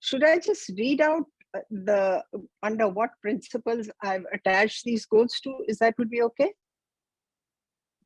should I just read out the under what principles I've attached these goals to? Is that would be okay?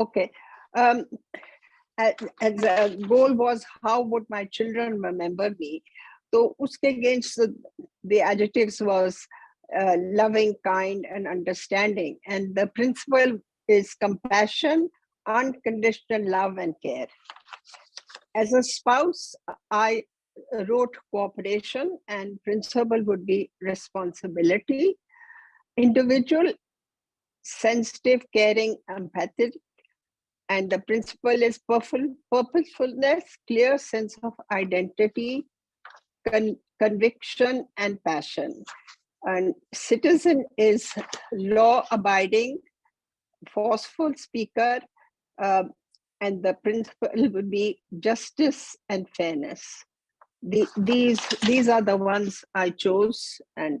Okay. As a goal was, how would my children remember me? So uske against the adjectives was loving, kind, and understanding. And the principle is compassion, unconditional love, and care. As a spouse, I wrote cooperation, and principle would be responsibility. Individual, sensitive, caring, empathetic. And the principle is purposefulness, clear sense of identity, conviction, and passion. And citizen is law-abiding, forceful speaker, and the principle would be justice and fairness. These are the ones I chose, and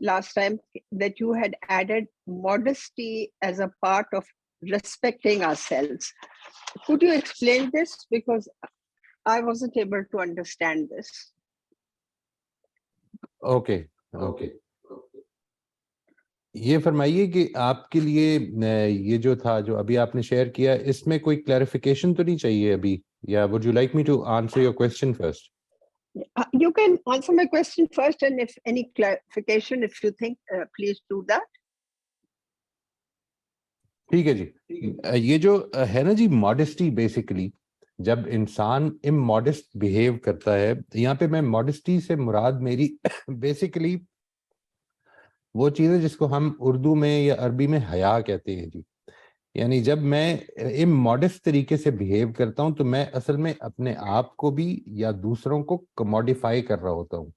last time that you had added modesty as a part of respecting ourselves. Could you explain this, because I wasn't able to understand this? Okay. یہ فرمائیے کہ آپ کے لیے یہ جو تھا جو ابھی آپ نے شیئر کیا اس میں کوئی کلیریفیکیشن تو نہیں چاہیے ابھی, یا would you like me to answer your question first? You can answer my question first, and if any clarification if you think, please do that. ٹھیک ہے جی. یہ جو ہے نا جی ماڈسٹی, بیسیکلی جب انسان اموڈسٹ بہیو کرتا ہے, یہاں پہ میں ماڈسٹی سے مراد میری بیسیکلی وہ چیز ہے جس کو ہم اردو میں یا عربی میں حیا کہتے ہیں جی. یعنی جب میں اموڈسٹ طریقے سے بہیو کرتا ہوں تو میں اصل میں اپنے آپ کو بھی یا دوسروں کو کموڈیفائی کر رہا ہوتا ہوں.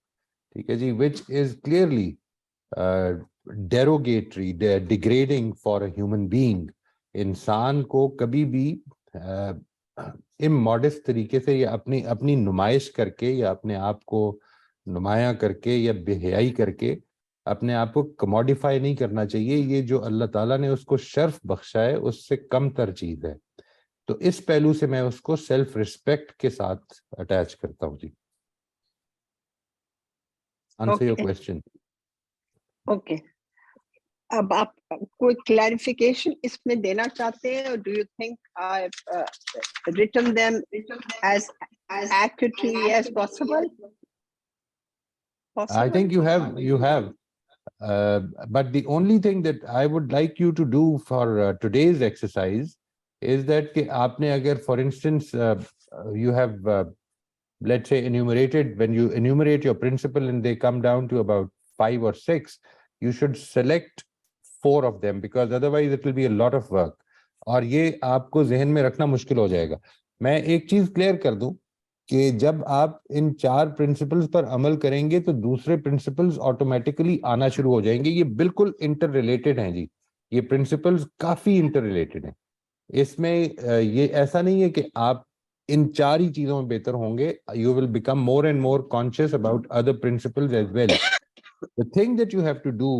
ٹھیک ہے جی, which is clearly derogatory, degrading for a human being. انسان کو کبھی بھی اموڈسٹ طریقے سے یا اپنی نمائش کر کے یا اپنے آپ کو نمایاں کر کے یا بے حیائی کر کے اپنے آپ کو کموڈیفائی نہیں کرنا چاہیے. یہ جو اللہ تعالیٰ نے اس کو شرف بخشا ہے اس سے کم تر چیز ہے. تو اس پہلو سے میں اس کو سیلف ریسپیکٹ کے ساتھ اٹیچ کرتا ہوں جی. Answer your question. اوکے, اب آپ کوئی کلیریفیکیشن اس میں دینا چاہتے ہیں, اور do you think I have written them as accurately as possible? I think you have. But the only thing that I would like you to do for today's exercise is that کہ آپ نے اگر for instance you have let's say enumerated, when you enumerate your principle and they come down to about 5 or 6, you should select 4 of them, because otherwise it will be a lot of work. اور یہ آپ کو ذہن میں رکھنا مشکل ہو جائے گا. میں ایک چیز کلیئر کر دوں کہ جب آپ ان 4 پرنسپلز پر عمل کریں گے تو دوسرے پرنسپلز آٹومیٹکلی آنا شروع ہو جائیں گے. یہ بالکل انٹر ریلیٹڈ ہیں جی, یہ پرنسپلز کافی انٹر ریلیٹڈ ہیں. اس میں یہ ایسا نہیں ہے کہ آپ ان 4 ہی چیزوں میں بہتر ہوں گے. You will become more and more conscious about other principles as well. The thing that you have to do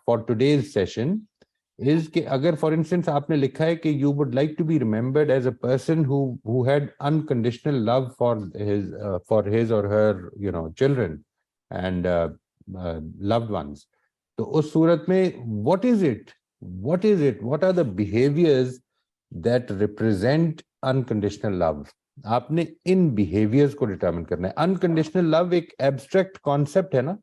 for today's session is کہ اگر for instance آپ نے لکھا ہے کہ you would like to be remembered as a person who had unconditional love for his or her children and loved ones. تو اس صورت میں what are the behaviors that represent unconditional love? آپ نے ان بیہیویئرز کو ڈٹرمن کرنا ہے. Unconditional لو ایک abstract concept ہے نا,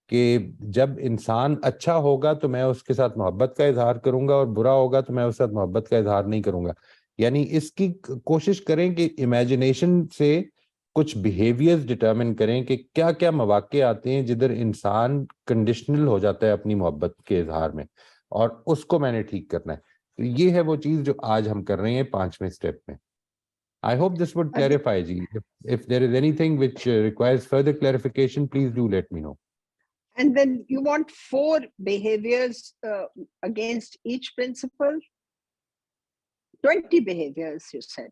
کہ جب انسان اچھا ہوگا تو میں اس کے ساتھ محبت کا اظہار کروں گا, اور برا ہوگا تو میں اس کے ساتھ محبت کا اظہار نہیں کروں گا. یعنی اس کی کوشش کریں کہ امیجنیشن سے کچھ بیہیویئرز ڈٹرمن کریں کہ کیا کیا مواقع آتے ہیں جدھر انسان کنڈیشنل ہو جاتا ہے اپنی محبت کے اظہار میں, اور اس کو میں نے ٹھیک کرنا ہے. تو یہ ہے وہ چیز جو آج ہم کر رہے ہیں 5ویں اسٹیپ میں. I hope this would clarify, Ji. If there is anything which requires further clarification, please do let me know. And then you want 4 behaviors against each principle? 20 behaviors, you said.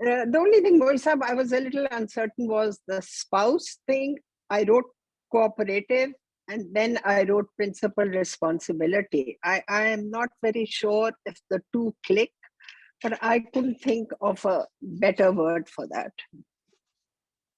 The only thing, Moin Sahab, I was a little uncertain was the spouse thing. I wrote cooperative and then I wrote principal responsibility. I am not very sure if the two click, but I couldn't think of a better word for that.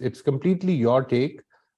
It's completely your take.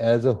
as a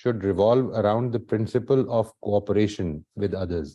should revolve around the principle of cooperation with others.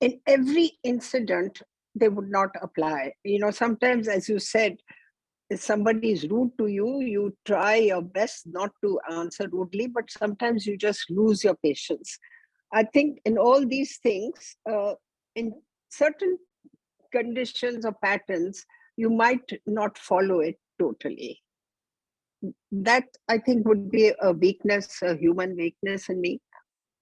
in every incident they would not apply. Sometimes, as you said, if somebody is rude to you, you try your best not to answer rudely, but sometimes you just lose your patience. I think in all these things, in certain conditions or patterns, you might not follow it totally. That I think would be a weakness, a human weakness in me.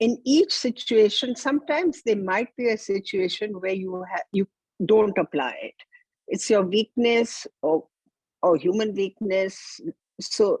in each situation, sometimes there might be a situation where you don't apply it. It's your weakness or human weakness, so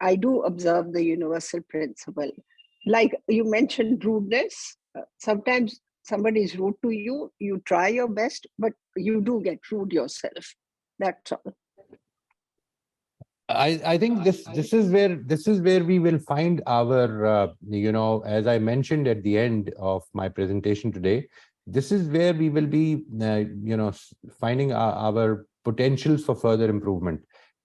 I do observe the universal principle. Like you mentioned rudeness, sometimes somebody is rude to you, you try your best, but you do get rude yourself. That's all. I think this is where we will find our as I mentioned at the end of my presentation today, this is where we will be finding our potentials for further improvement.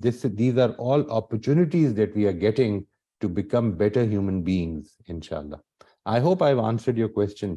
these are all opportunities that we are getting to become better human beings, inshallah. I hope I've answered your question.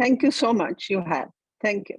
thank you so much. You have. Thank you.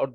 اور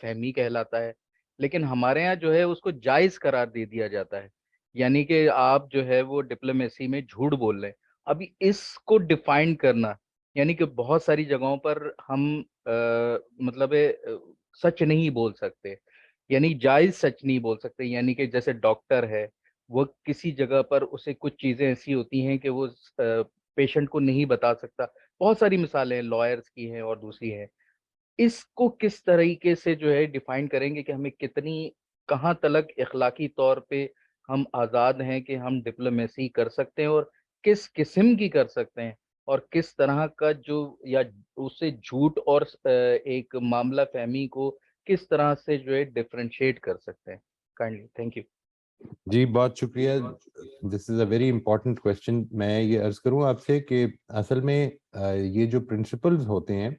فہمی کہلاتا ہے، لیکن ہمارے یہاں جو ہے اس کو جائز قرار دے دیا جاتا ہے، یعنی کہ آپ جو ہے وہ ڈپلومیسی میں جھوٹ بول رہے ہیں۔ ابھی اس کو ڈیفائن کرنا، یعنی کہ بہت ساری جگہوں پر ہم مطلب سچ نہیں بول سکتے، یعنی جائز سچ نہیں بول سکتے، یعنی کہ جیسے ڈاکٹر ہے، وہ کسی جگہ پر اسے کچھ چیزیں ایسی ہوتی ہیں کہ وہ پیشنٹ کو نہیں بتا سکتا۔ بہت ساری مثالیں ہیں، لائرز کی ہیں اور دوسری ہیں۔ اس کو کس طریقے سے جو ہے ڈیفائن کریں گے کہ ہمیں کتنی، کہاں تلک اخلاقی طور پہ ہم آزاد ہیں کہ ہم ڈپلومیسی کر سکتے ہیں، اور کس قسم کی کر سکتے ہیں، اور کس طرح کا جو، یا اس سے جھوٹ اور ایک معاملہ فہمی کو کس طرح سے جو ہے ڈفرینشیٹ کر سکتے ہیں؟ Kindly, thank you. جی بہت شکریہ، دس is a very important question. میں یہ عرض کروں آپ سے کہ اصل میں یہ جو پرنسپلز ہوتے ہیں،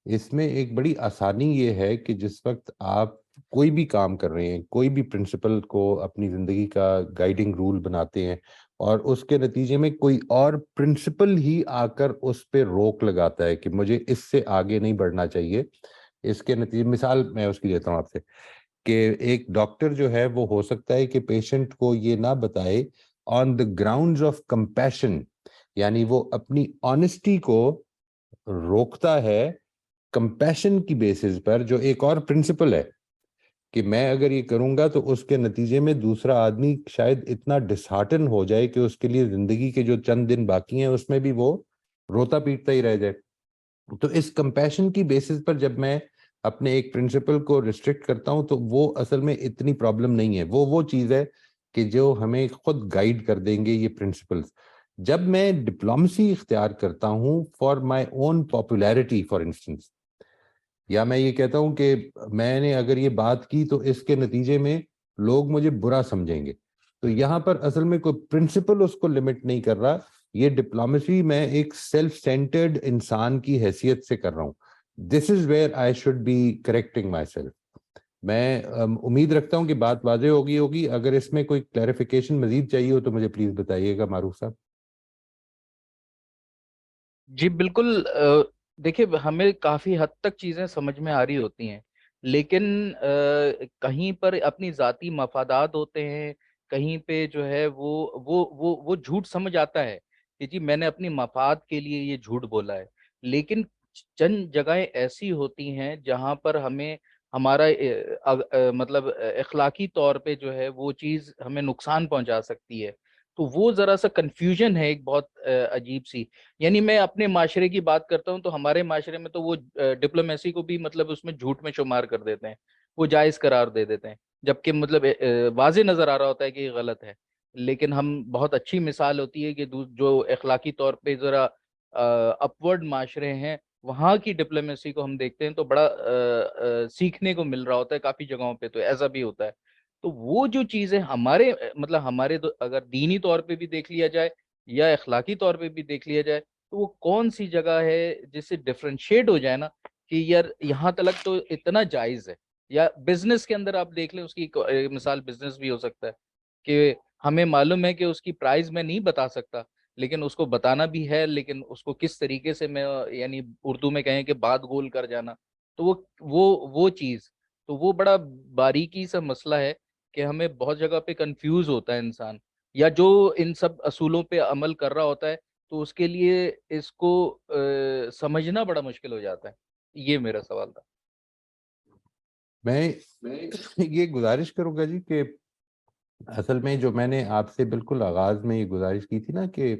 اس میں ایک بڑی آسانی یہ ہے کہ جس وقت آپ کوئی بھی کام کر رہے ہیں، کوئی بھی پرنسپل کو اپنی زندگی کا گائیڈنگ رول بناتے ہیں، اور اس کے نتیجے میں کوئی اور پرنسپل ہی آ کر اس پہ روک لگاتا ہے کہ مجھے اس سے آگے نہیں بڑھنا چاہیے، اس کے نتیجے مثال میں اس کی دیتا ہوں آپ سے، کہ ایک ڈاکٹر جو ہے وہ ہو سکتا ہے کہ پیشنٹ کو یہ نہ بتائے آن دا گراؤنڈز آف کمپیشن، یعنی وہ اپنی آنےسٹی کو روکتا ہے کمپیشن کی بیسس پر، جو ایک اور پرنسپل ہے کہ میں اگر یہ کروں گا تو اس کے نتیجے میں دوسرا آدمی شاید اتنا ڈسہارٹن ہو جائے کہ اس کے لیے زندگی کے جو چند دن باقی ہیں اس میں بھی وہ روتا پیٹتا ہی رہ جائے۔ تو اس کمپیشن کی بیسس پر جب میں اپنے ایک پرنسپل کو ریسٹرکٹ کرتا ہوں تو وہ اصل میں اتنی پرابلم نہیں ہے، وہ چیز ہے کہ جو ہمیں خود گائیڈ کر دیں گے یہ پرنسپلز۔ جب میں ڈپلومیسی اختیار کرتا ہوں for my own popularity for instance, یا میں یہ کہتا ہوں کہ میں نے اگر یہ بات کی تو اس کے نتیجے میں لوگ مجھے برا سمجھیں گے، تو یہاں پر اصل میں کوئی پرنسپل اس کو لمٹ نہیں کر رہا، یہ ڈپلومیسی میں ایک سیلف سینٹرڈ انسان کی حیثیت سے کر رہا ہوں۔ This is where I should be correcting myself. میں امید رکھتا ہوں کہ بات واضح ہوگی، اگر اس میں کوئی کلیریفیکیشن مزید چاہیے ہو تو مجھے پلیز بتائیے گا معروف صاحب۔ جی بالکل، دیکھیں ہمیں کافی حد تک چیزیں سمجھ میں آ رہی ہوتی ہیں، لیکن کہیں پر اپنی ذاتی مفادات ہوتے ہیں، کہیں پہ جو ہے وہ جھوٹ سمجھ آتا ہے کہ جی میں نے اپنی مفاد کے لیے یہ جھوٹ بولا ہے، لیکن چند جگہیں ایسی ہوتی ہیں جہاں پر ہمیں ہمارا مطلب اخلاقی طور پہ جو ہے وہ چیز ہمیں نقصان پہنچا سکتی ہے، تو وہ ذرا سا کنفیوژن ہے ایک بہت عجیب سی۔ یعنی میں اپنے معاشرے کی بات کرتا ہوں تو ہمارے معاشرے میں تو وہ ڈپلومیسی کو بھی مطلب اس میں جھوٹ میں شمار کر دیتے ہیں، وہ جائز قرار دے دیتے ہیں، جبکہ مطلب واضح نظر آ رہا ہوتا ہے کہ یہ غلط ہے، لیکن ہم بہت اچھی مثال ہوتی ہے کہ جو اخلاقی طور پہ ذرا اپورڈ معاشرے ہیں، وہاں کی ڈپلومیسی کو ہم دیکھتے ہیں تو بڑا سیکھنے کو مل رہا ہوتا ہے، کافی جگہوں پہ تو ایسا بھی ہوتا ہے۔ تو وہ جو چیزیں ہمارے مطلب ہمارے اگر دینی طور پہ بھی دیکھ لیا جائے یا اخلاقی طور پہ بھی دیکھ لیا جائے، تو وہ کون سی جگہ ہے جس سے ڈفرینشیٹ ہو جائے نا کہ یار یہاں تلک تو اتنا جائز ہے۔ یا بزنس کے اندر آپ دیکھ لیں، اس کی مثال بزنس بھی ہو سکتا ہے کہ ہمیں معلوم ہے کہ اس کی پرائز میں نہیں بتا سکتا، لیکن اس کو بتانا بھی ہے، لیکن اس کو کس طریقے سے میں، یعنی اردو میں کہیں کہ بات گول کر جانا، تو وہ چیز، تو وہ بڑا باریکی سا مسئلہ ہے کہ ہمیں بہت جگہ پہ کنفیوز ہوتا ہے انسان، یا جو ان سب اصولوں پہ عمل کر رہا ہوتا ہے تو اس کے لیے اس کو سمجھنا بڑا مشکل ہو جاتا ہے۔ یہ میرا سوال تھا۔ میں یہ گزارش کروں گا جی کہ اصل میں جو میں نے آپ سے بالکل آغاز میں یہ گزارش کی تھی نا کہ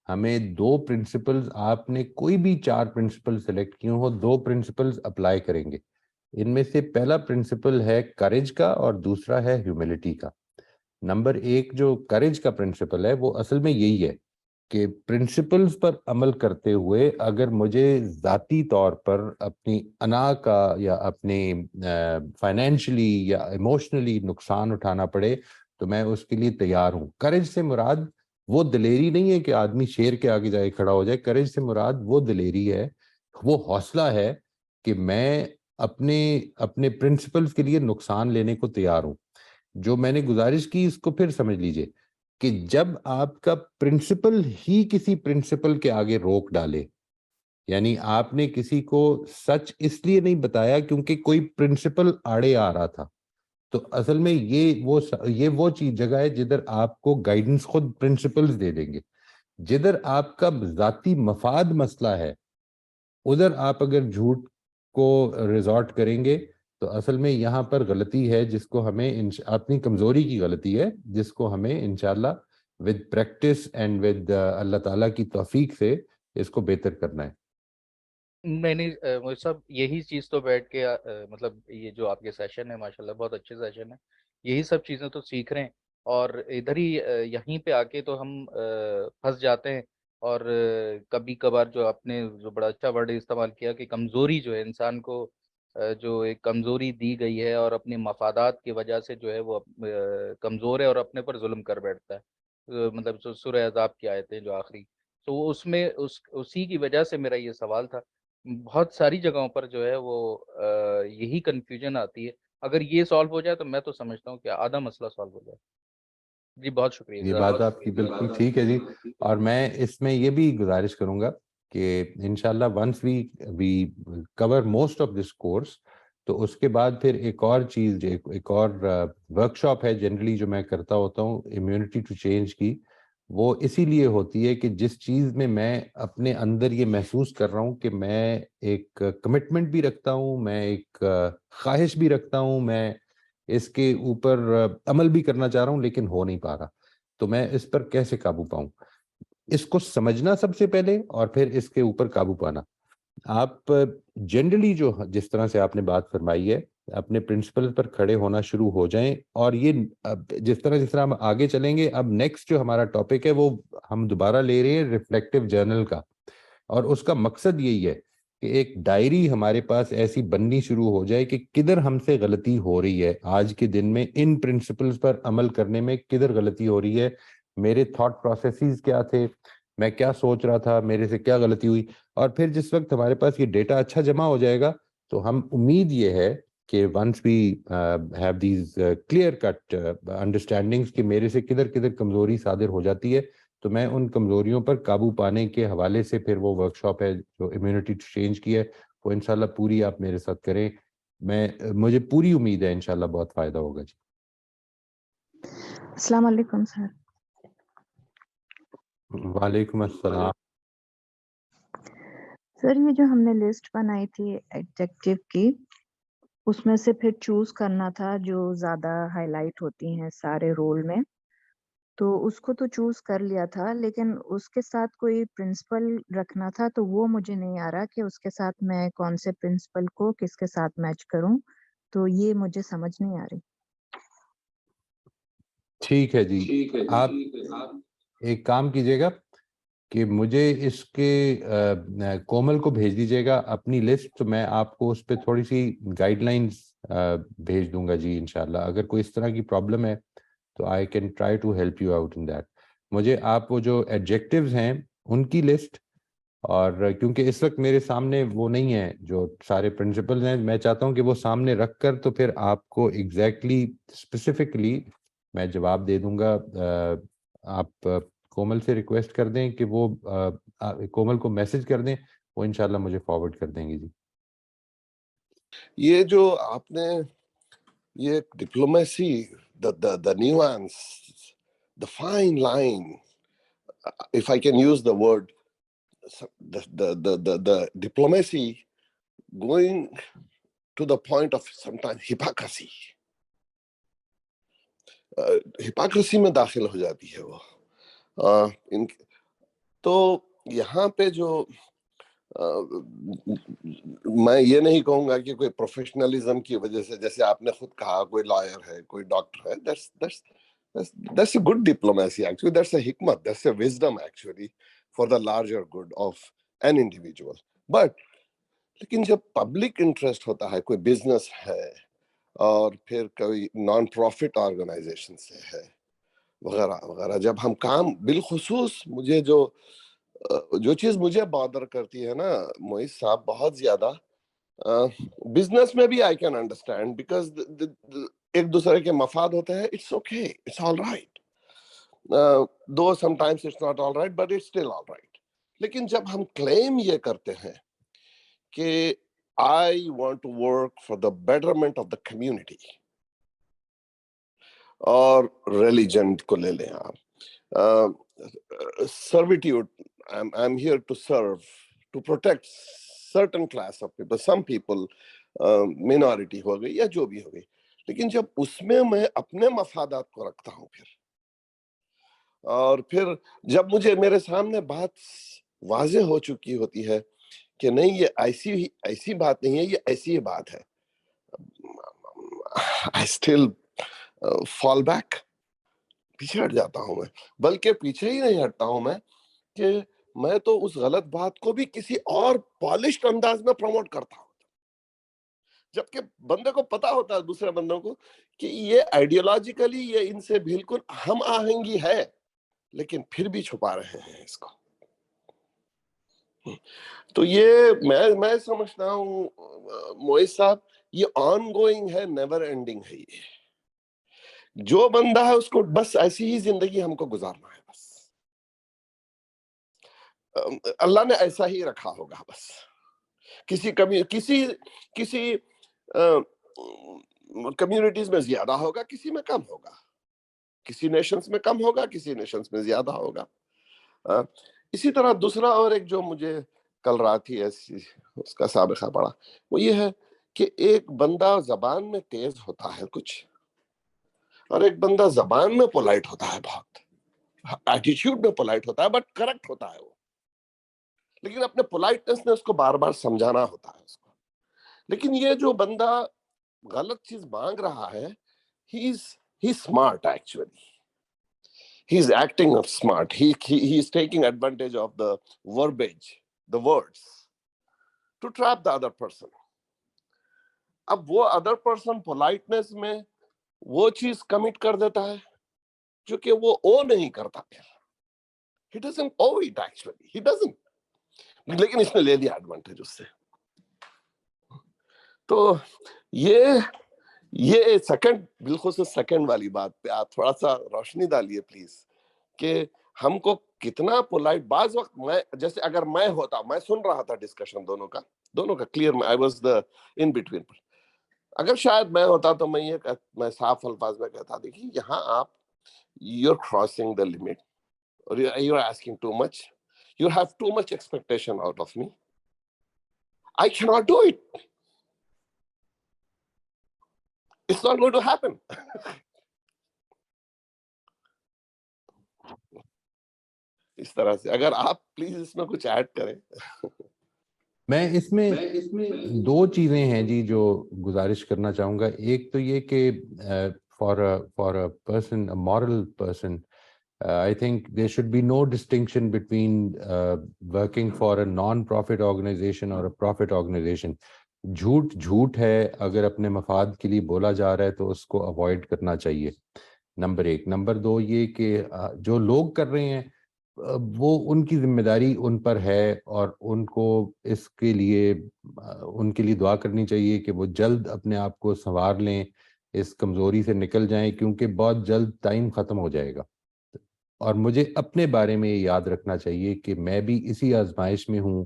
ہمیں دو پرنسپلز، آپ نے کوئی بھی 4 پرنسپل سلیکٹ کیوں ہو، 2 پرنسپلز اپلائی کریں گے۔ ان میں سے پہلا پرنسپل ہے کریج کا اور دوسرا ہے ہیوملٹی کا۔ نمبر 1 جو کریج کا پرنسپل ہے وہ اصل میں یہی ہے کہ پرنسپلز پر عمل کرتے ہوئے اگر مجھے ذاتی طور پر اپنی انا کا یا اپنے فائنینشلی یا ایموشنلی نقصان اٹھانا پڑے تو میں اس کے لیے تیار ہوں۔ کریج سے مراد وہ دلیری نہیں ہے کہ آدمی شیر کے آگے جائے کھڑا ہو جائے، کریج سے مراد وہ دلیری ہے، وہ حوصلہ ہے کہ میں اپنے پرنسپلز کے لیے نقصان لینے کو تیار ہوں۔ جو میں نے گزارش کی اس کو پھر سمجھ لیجئے کہ جب آپ کا پرنسپل ہی کسی پرنسپل کے آگے روک ڈالے، یعنی آپ نے کسی کو سچ اس لیے نہیں بتایا کیونکہ کوئی پرنسپل آڑے آ رہا تھا. تو اصل میں یہ وہ چیز جگہ ہے جدھر آپ کو گائیڈنس خود پرنسپلز دے دیں گے. جدھر آپ کا ذاتی مفاد مسئلہ ہے ادھر آپ اگر جھوٹ کو ریزورٹ کریں گے تو اصل میں یہاں پر غلطی ہے جس کو ہمیں اپنی کمزوری کی غلطی ہے جس کو ہمیں انشاءاللہ ود پریکٹس اینڈ ود اللہ تعالیٰ کی توفیق سے اس کو بہتر کرنا ہے. نہیں نہیں مجھے سب یہی چیز تو بیٹھ کے مطلب یہ جو آپ کے سیشن ہے ماشاءاللہ بہت اچھے سیشن ہے, یہی سب چیزیں تو سیکھ رہے ہیں, اور ادھر ہی یہیں پہ آ کے تو ہم پھنس جاتے ہیں. اور کبھی کبھار جو آپ نے جو بڑا اچھا ورڈ استعمال کیا کہ کمزوری جو ہے انسان کو جو ایک کمزوری دی گئی ہے اور اپنے مفادات کی وجہ سے جو ہے وہ کمزور ہے اور اپنے پر ظلم کر بیٹھتا ہے. مطلب سورہ عذاب کی آیتیں جو آخری, تو اس میں اسی کی وجہ سے میرا یہ سوال تھا. بہت ساری جگہوں پر جو ہے وہ یہی کنفیوژن آتی ہے. اگر یہ سالو ہو جائے تو میں تو سمجھتا ہوں کہ آدھا مسئلہ سالو ہو جائے. جی بہت شکریہ. یہ بات آپ کی بالکل ٹھیک ہے جی, اور میں اس میں یہ بھی گزارش کروں گا کہ انشاءاللہ once we cover most of this course تو اس کے بعد پھر ایک اور چیز ایک اور ورک شاپ ہے جنرلی جو میں کرتا ہوتا ہوں امیونٹی ٹو چینج کی. وہ اسی لیے ہوتی ہے کہ جس چیز میں اپنے اندر یہ محسوس کر رہا ہوں کہ میں ایک کمٹمنٹ بھی رکھتا ہوں, میں ایک خواہش بھی رکھتا ہوں, میں اس کے اوپر عمل بھی کرنا چاہ رہا ہوں لیکن ہو نہیں پا رہا, تو میں اس پر کیسے قابو پاؤں. اس کو سمجھنا سب سے پہلے اور پھر اس کے اوپر قابو پانا. آپ جنرلی جو جس طرح سے آپ نے بات فرمائی ہے اپنے پرنسپل پر کھڑے ہونا شروع ہو جائیں, اور یہ جس طرح ہم آگے چلیں گے اب نیکسٹ جو ہمارا ٹاپک ہے وہ ہم دوبارہ لے رہے ہیں ریفلیکٹیو جرنل کا, اور اس کا مقصد یہی ہے کہ ایک ڈائری ہمارے پاس ایسی بننی شروع ہو جائے کہ کدھر ہم سے غلطی ہو رہی ہے آج کے دن میں, ان پرنسپلز پر عمل کرنے میں کدھر غلطی ہو رہی ہے, میرے تھاٹ پروسیسز کیا تھے, میں کیا سوچ رہا تھا, میرے سے کیا غلطی ہوئی. اور پھر جس وقت ہمارے پاس یہ ڈیٹا اچھا جمع ہو جائے گا تو ہم امید یہ ہے کہ once we have these clear cut understandings کہ میرے سے کدھر کدھر کمزوری صادر ہو جاتی ہے, تو میں ان کمزوریوں پر قابو پانے کے حوالے سے پھر وہ ورک شاپ ہے جو امیونٹی ٹو چینج کی ہے وہ انشاءاللہ پوری آپ میرے ساتھ کریں. مجھے پوری امید ہے انشاءاللہ بہت فائدہ ہوگا جی. السلام علیکم سر. وعلیکم السلام. سر یہ جو ہم نے لسٹ بنائی تھی ایڈجیکٹو کی اس میں سے پھر چوز کرنا تھا جو زیادہ ہائی لائٹ ہوتی ہیں سارے رول میں, تو اس کو تو چوز کر لیا تھا لیکن اس کے ساتھ کوئی پرنسپل رکھنا تھا تو وہ مجھے نہیں آ رہا کہ اس کے ساتھ میں کون سے پرنسپل کو کس کے ساتھ میچ کروں, تو یہ مجھے سمجھ نہیں آ رہی. ٹھیک ہے جی, آپ ایک کام کیجیے گا کہ مجھے اس کے کومل کو بھیج دیجیے گا اپنی لسٹ, تو میں آپ کو اس پہ تھوڑی سی گائیڈ لائنز بھیج دوں گا جی انشاءاللہ. اگر کوئی اس طرح کی پرابلم ہے تو I can try to help you out in that. مجھے آپ وہ جو ایڈجیکٹیوز ہیں ان کی لسٹ, اور کیونکہ اس وقت میرے سامنے وہ نہیں ہے جو سارے پرنسپلز ہیں, میں چاہتا ہوں کہ وہ سامنے رکھ کر تو پھر آپ کو ایگزیکٹلی اسپیسیفکلی میں جواب دے دوں گا. آپ کومل سے ریکویسٹ کر دیں کہ وہ کومل کو میسج کر دیں, وہ انشاءاللہ مجھے فارورڈ کر دیں گے جی. یہ جو آپ نے یہ diplomacy the nuance, the fine line, if I can use the word, the diplomacy going to the point of sometimes hypocrisy, hypocrisy میں داخل ہو جاتی ہے وہ. تو یہاں پہ جو میں یہ نہیں کہوں گا کہ کوئی پروفیشنلزم کی وجہ سے, جیسے آپ نے خود کہا کوئی لائر ہے کوئی ڈاکٹر ہے, that's a good diplomacy actually, that's a hikmat, that's a wisdom actually for the larger good of an individual. But لیکن جب پبلک انٹرسٹ ہوتا ہے, کوئی بزنس ہے اور پھر کوئی نان پروفٹ آرگنائزیشن سے ہے وغیرہ وغیرہ, جب ہم کام بالخصوص مجھے جو چیز مجھے بادر کرتی ہے نا موئز صاحب بہت زیادہ, بزنس میں بھی آئی کین انڈرسٹینڈ بیکاز ایک دوسرے کے مفاد ہوتے ہیں, it's okay, it's all right, though sometimes it's not all right but it's still all right. لیکن جب ہم کلیم یہ کرتے ہیں کہ I want to work for the betterment of the community, اور ریلیجن کو لے لیں آپ, servitude, I'm here to serve, to protect certain class of people, some people minority ہو گئی یا جو بھی ہو گئی, لیکن جب اس میں اپنے مفادات کو رکھتا ہوں اور پھر جب مجھے میرے سامنے بات واضح ہو چکی ہوتی ہے کہ نہیں یہ ایسی بات نہیں ہے, یہ ایسی ہی بات ہے, I still fall back, پیچھے ہٹ جاتا ہوں میں. بلکہ پیچھے ہی نہیں ہٹتا ہوں میں کہ میں تو اس غلط بات کو بھی کسی اور پالشڈ انداز میں پروموٹ کرتا ہوں, جبکہ بندے کو پتا ہوتا ہے, دوسرے بندوں کو, کہ یہ آئیڈیولوجیکلی یہ ان سے بالکل ہم آہنگی ہے, لیکن پھر بھی چھپا رہے ہیں اس کو. تو یہ میں سمجھتا ہوں موئز صاحب, یہ آن گوئنگ ہے, نیور اینڈنگ ہے. یہ جو بندہ ہے اس کو بس ایسی ہی زندگی ہم کو گزارنا ہے, بس اللہ نے ایسا ہی رکھا ہوگا. بس کسی کمیونٹیز میں زیادہ ہوگا, کسی میں کم ہوگا, کسی نیشنز میں کم ہوگا, کسی نیشنز میں زیادہ ہوگا. اسی طرح دوسرا اور ایک جو مجھے کل رات ہی ایسی اس کا سابقہ پڑا, وہ یہ ہے کہ ایک بندہ زبان میں تیز ہوتا ہے کچھ, اور ایک بندہ زبان میں پولائٹ ہوتا ہے, بہت ایٹیٹیوڈ میں پولائٹ ہوتا ہے, بٹ کریکٹ ہوتا ہے وہ, لیکن اپنے پولائٹنس نے اس کو بار بار سمجھانا ہوتا ہے اس کو. لیکن یہ جو بندہ غلط چیز مانگ رہا ہے, he is smart actually. He is acting smart. He is taking advantage of the verbiage, the words, to trap the other person. اب وہ other person politeness میں وہ چیز کمٹ کر دیتا ہے جو کہ وہ او نہیں کرتا. He doesn't owe it actually. He doesn't. لیکن اس نے لے لیا ایڈوانٹیج اس سے. تو یہ سیکنڈ, بالخصوص سیکنڈ والی بات پہ آپ تھوڑا سا روشنی ڈالیے پلیز, کہ ہم کو کتنا پولائٹ. بعض وقت میں جیسے اگر میں ہوتا, میں سن رہا تھا ڈسکشن دونوں کا clear, I was the in between. اگر شاید میں ہوتا تو میں صاف الفاظ میں کہتا, دیکھیے یہاں آپ you're crossing the limit, or you're asking too much, you have too much expectation out of me, I cannot do it, it's not going to happen. اس طرح سے اگر آپ پلیز اس میں کچھ ایڈ کریں. میں اس میں دو چیزیں ہیں جی جو گزارش کرنا چاہوں گا. ایک تو یہ کہ for a person, a moral person, I think there should be no distinction between working for a non-profit organization or a profit organization. جھوٹ ہے, اگر اپنے مفاد کے لیے بولا جا رہا ہے تو اس کو اوائڈ کرنا چاہیے, نمبر ایک. نمبر دو یہ کہ جو لوگ کر رہے ہیں وہ ان کی ذمہ داری ان پر ہے, اور ان کو اس کے لیے ان کے لیے دعا کرنی چاہیے کہ وہ جلد اپنے آپ کو سنوار لیں, اس کمزوری سے نکل جائیں, کیونکہ بہت جلد ٹائم ختم ہو جائے گا. اور مجھے اپنے بارے میں یہ یاد رکھنا چاہیے کہ میں بھی اسی آزمائش میں ہوں,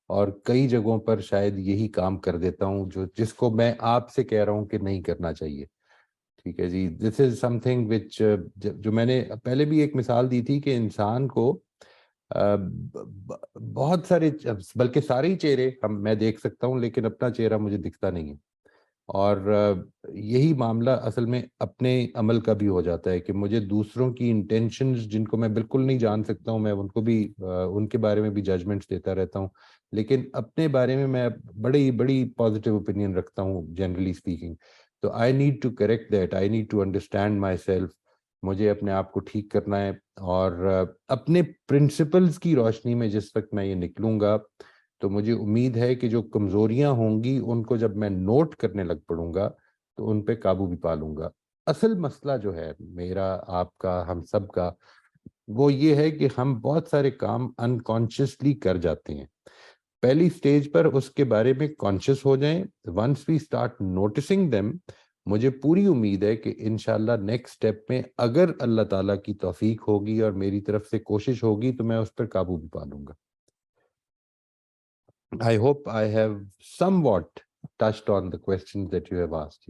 اور کئی جگہوں پر شاید یہی کام کر دیتا ہوں جس کو میں آپ سے کہہ رہا ہوں کہ نہیں کرنا چاہیے. ٹھیک ہے جی, دس از سم تھنگ وچ, جو میں نے پہلے بھی ایک مثال دی تھی کہ انسان کو بہت سارے, بلکہ سارے ہی چہرے میں دیکھ سکتا ہوں, لیکن اپنا چہرہ مجھے دکھتا نہیں ہے. اور یہی معاملہ اصل میں اپنے عمل کا بھی ہو جاتا ہے کہ مجھے دوسروں کی انٹینشنز جن کو میں بالکل نہیں جان سکتا ہوں, میں ان کو بھی ان کے بارے میں بھی ججمنٹس دیتا رہتا ہوں, لیکن اپنے بارے میں بڑی پازیٹیو اوپینین رکھتا ہوں جنرلی اسپیکنگ. تو I need to correct that, I need to understand myself. مجھے اپنے آپ کو ٹھیک کرنا ہے, اور اپنے پرنسپلز کی روشنی میں جس وقت میں یہ نکلوں گا تو مجھے امید ہے کہ جو کمزوریاں ہوں گی ان کو جب میں نوٹ کرنے لگ پڑوں گا تو ان پہ قابو بھی پا لوں گا. اصل مسئلہ جو ہے میرا, آپ کا, ہم سب کا, وہ یہ ہے کہ ہم بہت سارے کام انکانشیسلی کر جاتے ہیں. پہلی سٹیج پر اس کے بارے میں کانشیس ہو جائیں. Once we start noticing them, مجھے پوری امید ہے کہ انشاءاللہ نیکسٹ سٹیپ میں اگر اللہ تعالیٰ کی توفیق ہوگی اور میری طرف سے کوشش ہوگی تو میں اس پر قابو بھی پا لوں گا. I hope I have somewhat touched on the questions that you have asked.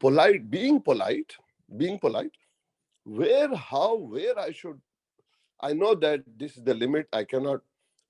polite, being polite, where, how, where I should, I know that this is the limit, I cannot,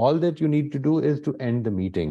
all that you need to do is to end the meeting.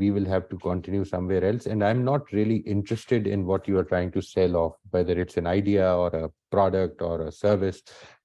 we will have to continue somewhere else, and I'm not really interested in what you are trying to sell off, whether it's an idea or a product or a service,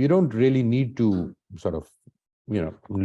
you don't really need to sort of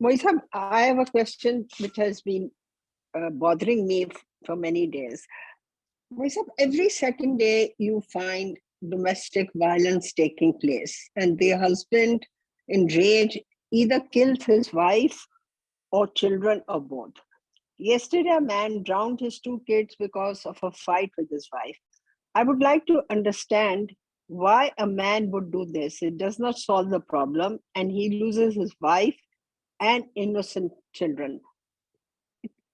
Moisam, I have a question which has been bothering me for many days. Moisam, every second day you find domestic violence taking place, and the husband, in rage, either kills his wife or children or both. Yesterday, a man drowned his 2 kids because of a fight with his wife. I would like to understand why a man would do this. It does not solve the problem, and he loses his wife and innocent children.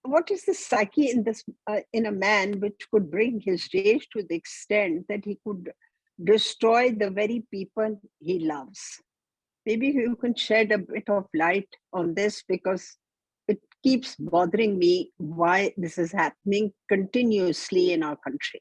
What is the psyche in this in a man which could bring his rage to the extent that he could destroy the very people he loves? Maybe you can shed a bit of light on this, because it keeps bothering me why this is happening continuously in our country.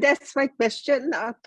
that's my question.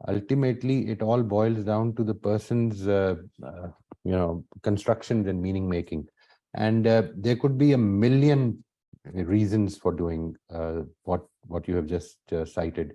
ultimately it all boils down to the person's constructions and meaning making, and there could be a million reasons for doing what you have just cited.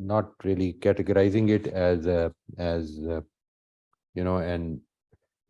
not really categorizing it as and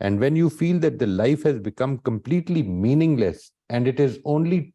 and when you feel that the life has become completely meaningless and it is only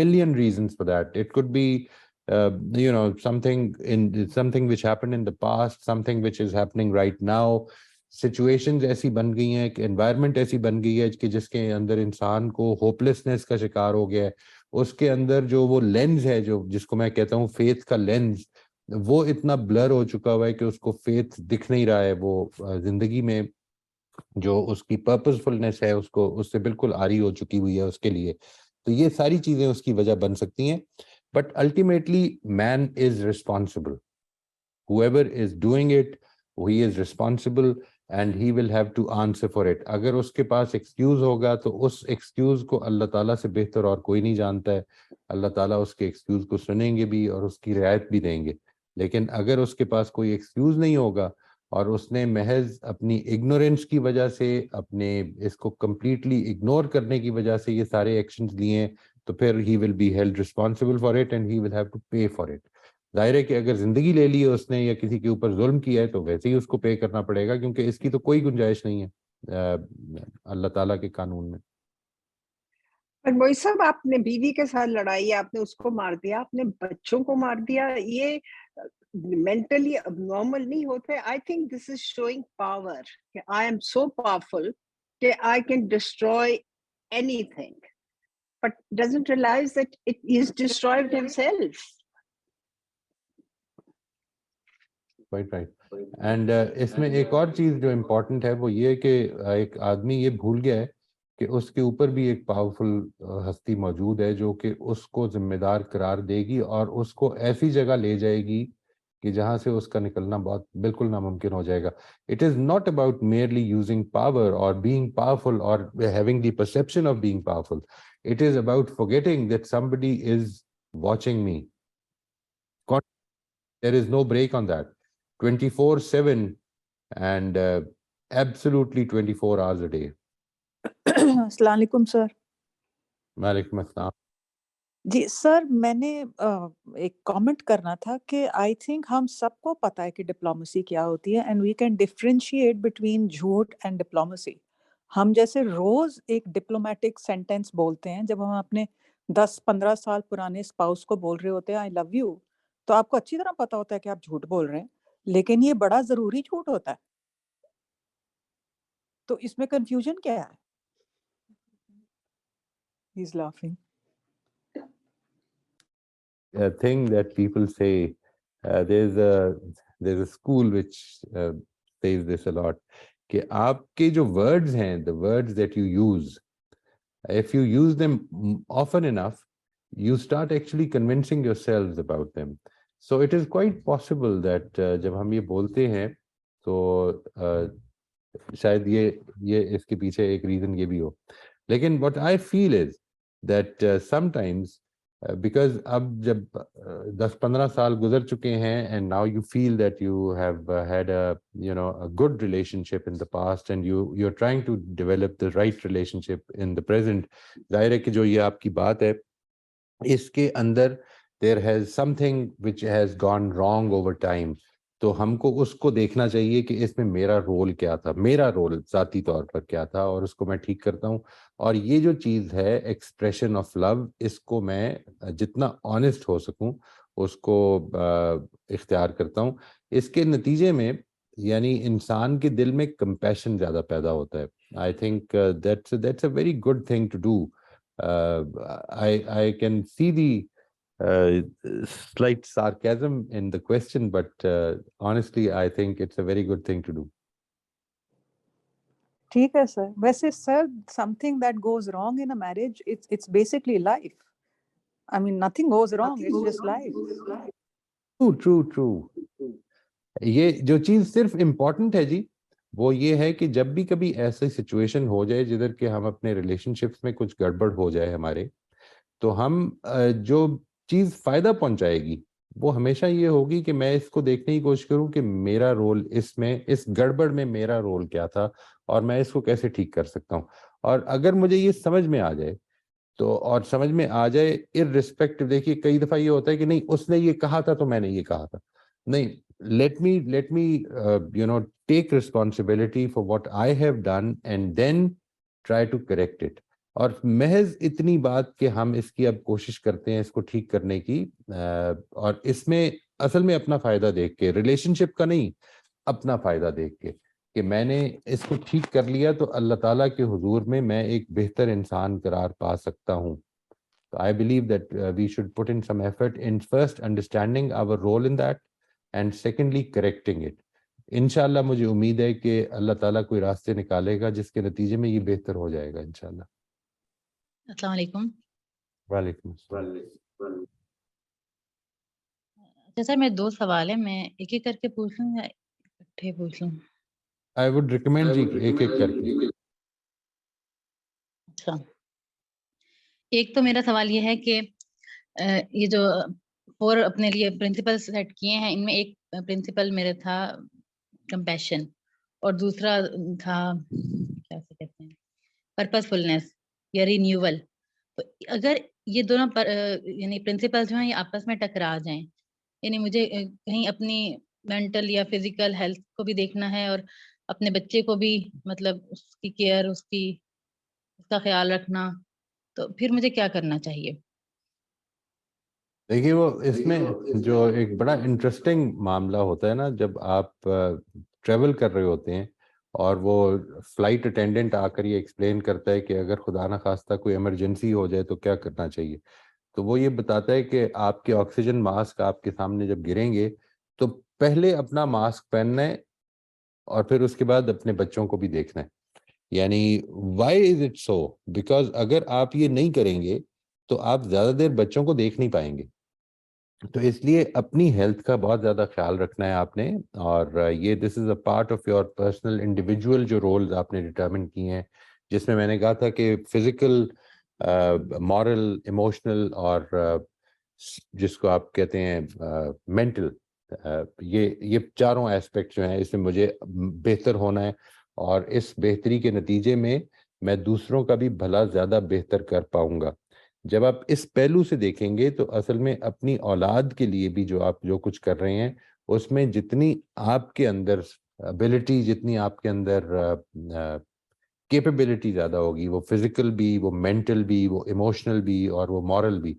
million reasons for that. It could be something which happened in the past, something which is happening right now, situations ایسی بن گئی ہیں, ایک environment ایسی بن گئی ہے کہ جس کے اندر انسان کو ہوپلیسنس کا شکار ہو گیا ہے. اس کے اندر جو وہ لینز ہے, جو جس کو میں کہتا ہوں فیتھ کا لینز, وہ اتنا بلر ہو چکا ہوا ہے کہ اس کو فیتھ دکھ نہیں رہا ہے. وہ زندگی میں جو اس کی پرپز فلنس ہے اس کو اس سے بالکل عاری ہو چکی ہوئی ہے اس کے لیے. تو یہ ساری چیزیں اس کی وجہ بن سکتی ہیں. But ultimately man is responsible. whoever is doing it, he is responsible and he will have to answer for it. اگر اس کے پاس ایکسکیوز ہوگا تو اس ایکسکیوز کو اللہ تعالیٰ سے بہتر اور کوئی نہیں جانتا ہے. اللہ تعالیٰ اس کے ایکسکیوز کو سنیں گے بھی اور اس کی رعایت بھی دیں گے. لیکن اگر اس کے پاس کوئی ایکسکیوز نہیں ہوگا اور اس نے محض اپنی اگنورینس کی وجہ سے, اپنے اس کو کمپلیٹلی اگنور کرنے کی وجہ سے یہ سارے ایکشنز لیے, تو پھر he will be held responsible for it and he will have to pay for it. ظاہر ہے کہ اگر زندگی لے لی ہے اس نے یا کسی کے اوپر ظلم کیا ہے تو ویسے ہی اس کو پے کرنا پڑے گا, کیونکہ اس کی تو کوئی گنجائش نہیں ہے اللہ تعالیٰ کے قانون میں. پر وہی صاحب, آپ نے بیوی کے ساتھ لڑائی, آپ نے اس کو مار دیا, آپ نے بچوں کو مار دیا, یہ مینٹلی اب نارمل نہیں ہوتے. I think this is شوئنگ power, کہ آئی ایم سو پاورفل کہ I can destroy anything, but doesn't realise that it is destroyed himself. Right right. And اس میں ایک اور چیز جو امپورٹنٹ ہے وہ یہ کہ ایک آدمی یہ بھول گیا ہے کہ اس کے اوپر بھی ایک پاورفل ہستی موجود ہے جو کہ اس کو ذمہ دار قرار دے گی اور اس کو ایسی جگہ لے جائے گی کہ جہاں سے اس کا نکلنا بہت بالکل ناممکن ہو جائے گا. It is not about merely using power اور بینگ پاورفل اور having the perception of being powerful. It is about forgetting that somebody is watching me. There is no break on that. 24/7 and absolutely 24 hours a day. السلام علیکم سر. وعلیکم السلام. جی سر, میں نے ایک comment کرنا تھا کہ آئی تھنک ہم سب کو پتہ ہے کہ ڈپلومیسی کیا ہوتی ہے, and we can differentiate between جھوٹ اینڈ ڈپلومیسی. ہم جیسے روز ایک ڈپلومیٹک سینٹینس بولتے ہیں جب ہم اپنے 10-15 سال پرانے اسپاؤس کو بول رہے ہوتے ہیں آئی لو یو, تو آپ کو اچھی طرح پتا ہوتا ہے کہ آپ جھوٹ بول رہے ہیں, لیکن یہ بڑا ضروری جھوٹ ہوتا ہے. تو اس میں کنفیوژن کیا ہے؟ ہی از laughing. A thing that people say, there's a school which says this a lot, کہ آپ کے جو words ہیں, the words that you use, if you use them often enough, you start actually convincing yourselves about them. So it is quite possible that جب ہم یہ بولتے ہیں تو شاید یہ اس کے پیچھے ایک ریزن یہ بھی ہو. لیکن what I feel is that sometimes because اب جب 10-15 سال گزر چکے ہیں and now you feel that you have had a good relationship in the past and you're trying to develop the right relationship in the present. ظاہر ہے کہ جو یہ آپ کی بات ہے اس کے اندر there has something which has gone wrong over time. تو ہم کو اس کو دیکھنا چاہیے کہ اس میں میرا رول کیا تھا, میرا رول ذاتی طور پر کیا تھا, اور اس کو میں ٹھیک کرتا ہوں. اور یہ جو چیز ہے ایکسپریشن آف لو, اس کو میں جتنا آنیسٹ ہو سکوں اس کو اختیار کرتا ہوں. اس کے نتیجے میں یعنی انسان کے دل میں کمپیشن زیادہ پیدا ہوتا ہے. I think that's a very good thing to do. I can see the slight sarcasm in the question, but honestly I think it's a very good thing to do. ٹھیک ہے سر. ویسے سر, something that goes wrong in a marriage, it's basically life. I mean, nothing goes wrong, it's just life. True. یہ جو چیز صرف important ہے جی وہ یہ ہے کہ جب بھی کبھی ایسی سچویشن ہو جائے جدھر کہ ہم اپنے ریلیشن شپس میں کچھ گڑبڑ ہو جائے ہمارے, تو ہم جو چیز فائدہ پہنچائے گی وہ ہمیشہ یہ ہوگی کہ میں اس کو دیکھنے کی کوشش کروں کہ میرا رول اس میں, اس گڑبڑ میں میرا رول کیا تھا اور میں اس کو کیسے ٹھیک کر سکتا ہوں. اور اگر مجھے یہ سمجھ میں آ جائے تو, اور سمجھ میں آ جائے ارریسپیکٹو, دیکھیے کئی دفعہ یہ ہوتا ہے کہ نہیں اس نے یہ کہا تھا تو میں نے یہ کہا تھا, نہیں, let me take responsibility for what I have done and then try to correct it. اور محض اتنی بات کہ ہم اس کی اب کوشش کرتے ہیں اس کو ٹھیک کرنے کی, اور اس میں اصل میں اپنا فائدہ دیکھ کے, ریلیشن شپ کا نہیں, اپنا فائدہ دیکھ کے کہ میں نے اس کو ٹھیک کر لیا تو اللہ تعالیٰ کے حضور میں میں ایک بہتر انسان قرار پا سکتا ہوں. So I believe that we should put in some effort in first understanding our role in that and secondly correcting it. انشاءاللہ مجھے امید ہے کہ اللہ تعالیٰ کوئی راستے نکالے گا جس کے نتیجے میں یہ بہتر ہو جائے گا انشاءاللہ. السلام علیکم. وعلیکم السلام. اچھا سر، میں 2 سوال ہیں، میں ایک ایک کر کے پوچھ لوں یا اکٹھے پوچھ لوں؟ I would recommend جی ایک ایک کر کے. اچھا، ایک تو میرا سوال یہ ہے کہ یہ جو 4 اپنے لیے پرنسپل سیٹ کیے ہیں، ان میں ایک پرنسپل میرا تھا کمپیشن اور دوسرا تھا کیا سے کہتے ہیں پرپز فلنس یا رینیول. تو اگر یہ دونوں یعنی پرنسپل جو ہیں یہ آپس میں ٹکرا جائیں، یعنی مجھے کہیں اپنی مینٹل یا فزیکل ہیلتھ کو بھی دیکھنا ہے اور اپنے بچے کو بھی مطلب اس کی کیئر، اس کا خیال رکھنا، تو پھر مجھے کیا کرنا چاہیے؟ دیکھیے وہ اس میں جو ایک بڑا انٹرسٹنگ معاملہ ہوتا ہے نا، جب آپ ٹریول کر رہے ہوتے ہیں اور وہ فلائٹ اٹینڈنٹ آ کر یہ ایکسپلین کرتا ہے کہ اگر خدا نخواستہ کوئی ایمرجنسی ہو جائے تو کیا کرنا چاہیے، تو وہ یہ بتاتا ہے کہ آپ کے آکسیجن ماسک آپ کے سامنے جب گریں گے تو پہلے اپنا ماسک پہننا ہے اور پھر اس کے بعد اپنے بچوں کو بھی دیکھنا ہے. یعنی why is it so? Because اگر آپ یہ نہیں کریں گے تو آپ زیادہ دیر بچوں کو دیکھ نہیں پائیں گے. تو اس لیے اپنی ہیلتھ کا بہت زیادہ خیال رکھنا ہے آپ نے، اور یہ this is a part of your personal individual جو رولز آپ نے ڈٹرمن کیے ہیں، جس میں نے کہا تھا کہ فزیکل، مورل، ایموشنل اور جس کو آپ کہتے ہیں مینٹل، یہ چاروں ایسپیکٹ جو ہیں اس میں مجھے بہتر ہونا ہے، اور اس بہتری کے نتیجے میں میں دوسروں کا بھی بھلا زیادہ بہتر کر پاؤں گا. جب آپ اس پہلو سے دیکھیں گے تو اصل میں اپنی اولاد کے لیے بھی جو آپ جو کچھ کر رہے ہیں اس میں جتنی آپ کے اندر ابیلٹی، جتنی آپ کے اندر کیپیبلٹی زیادہ ہوگی، وہ فزیکل بھی، وہ مینٹل بھی، وہ ایموشنل بھی اور وہ مورل بھی،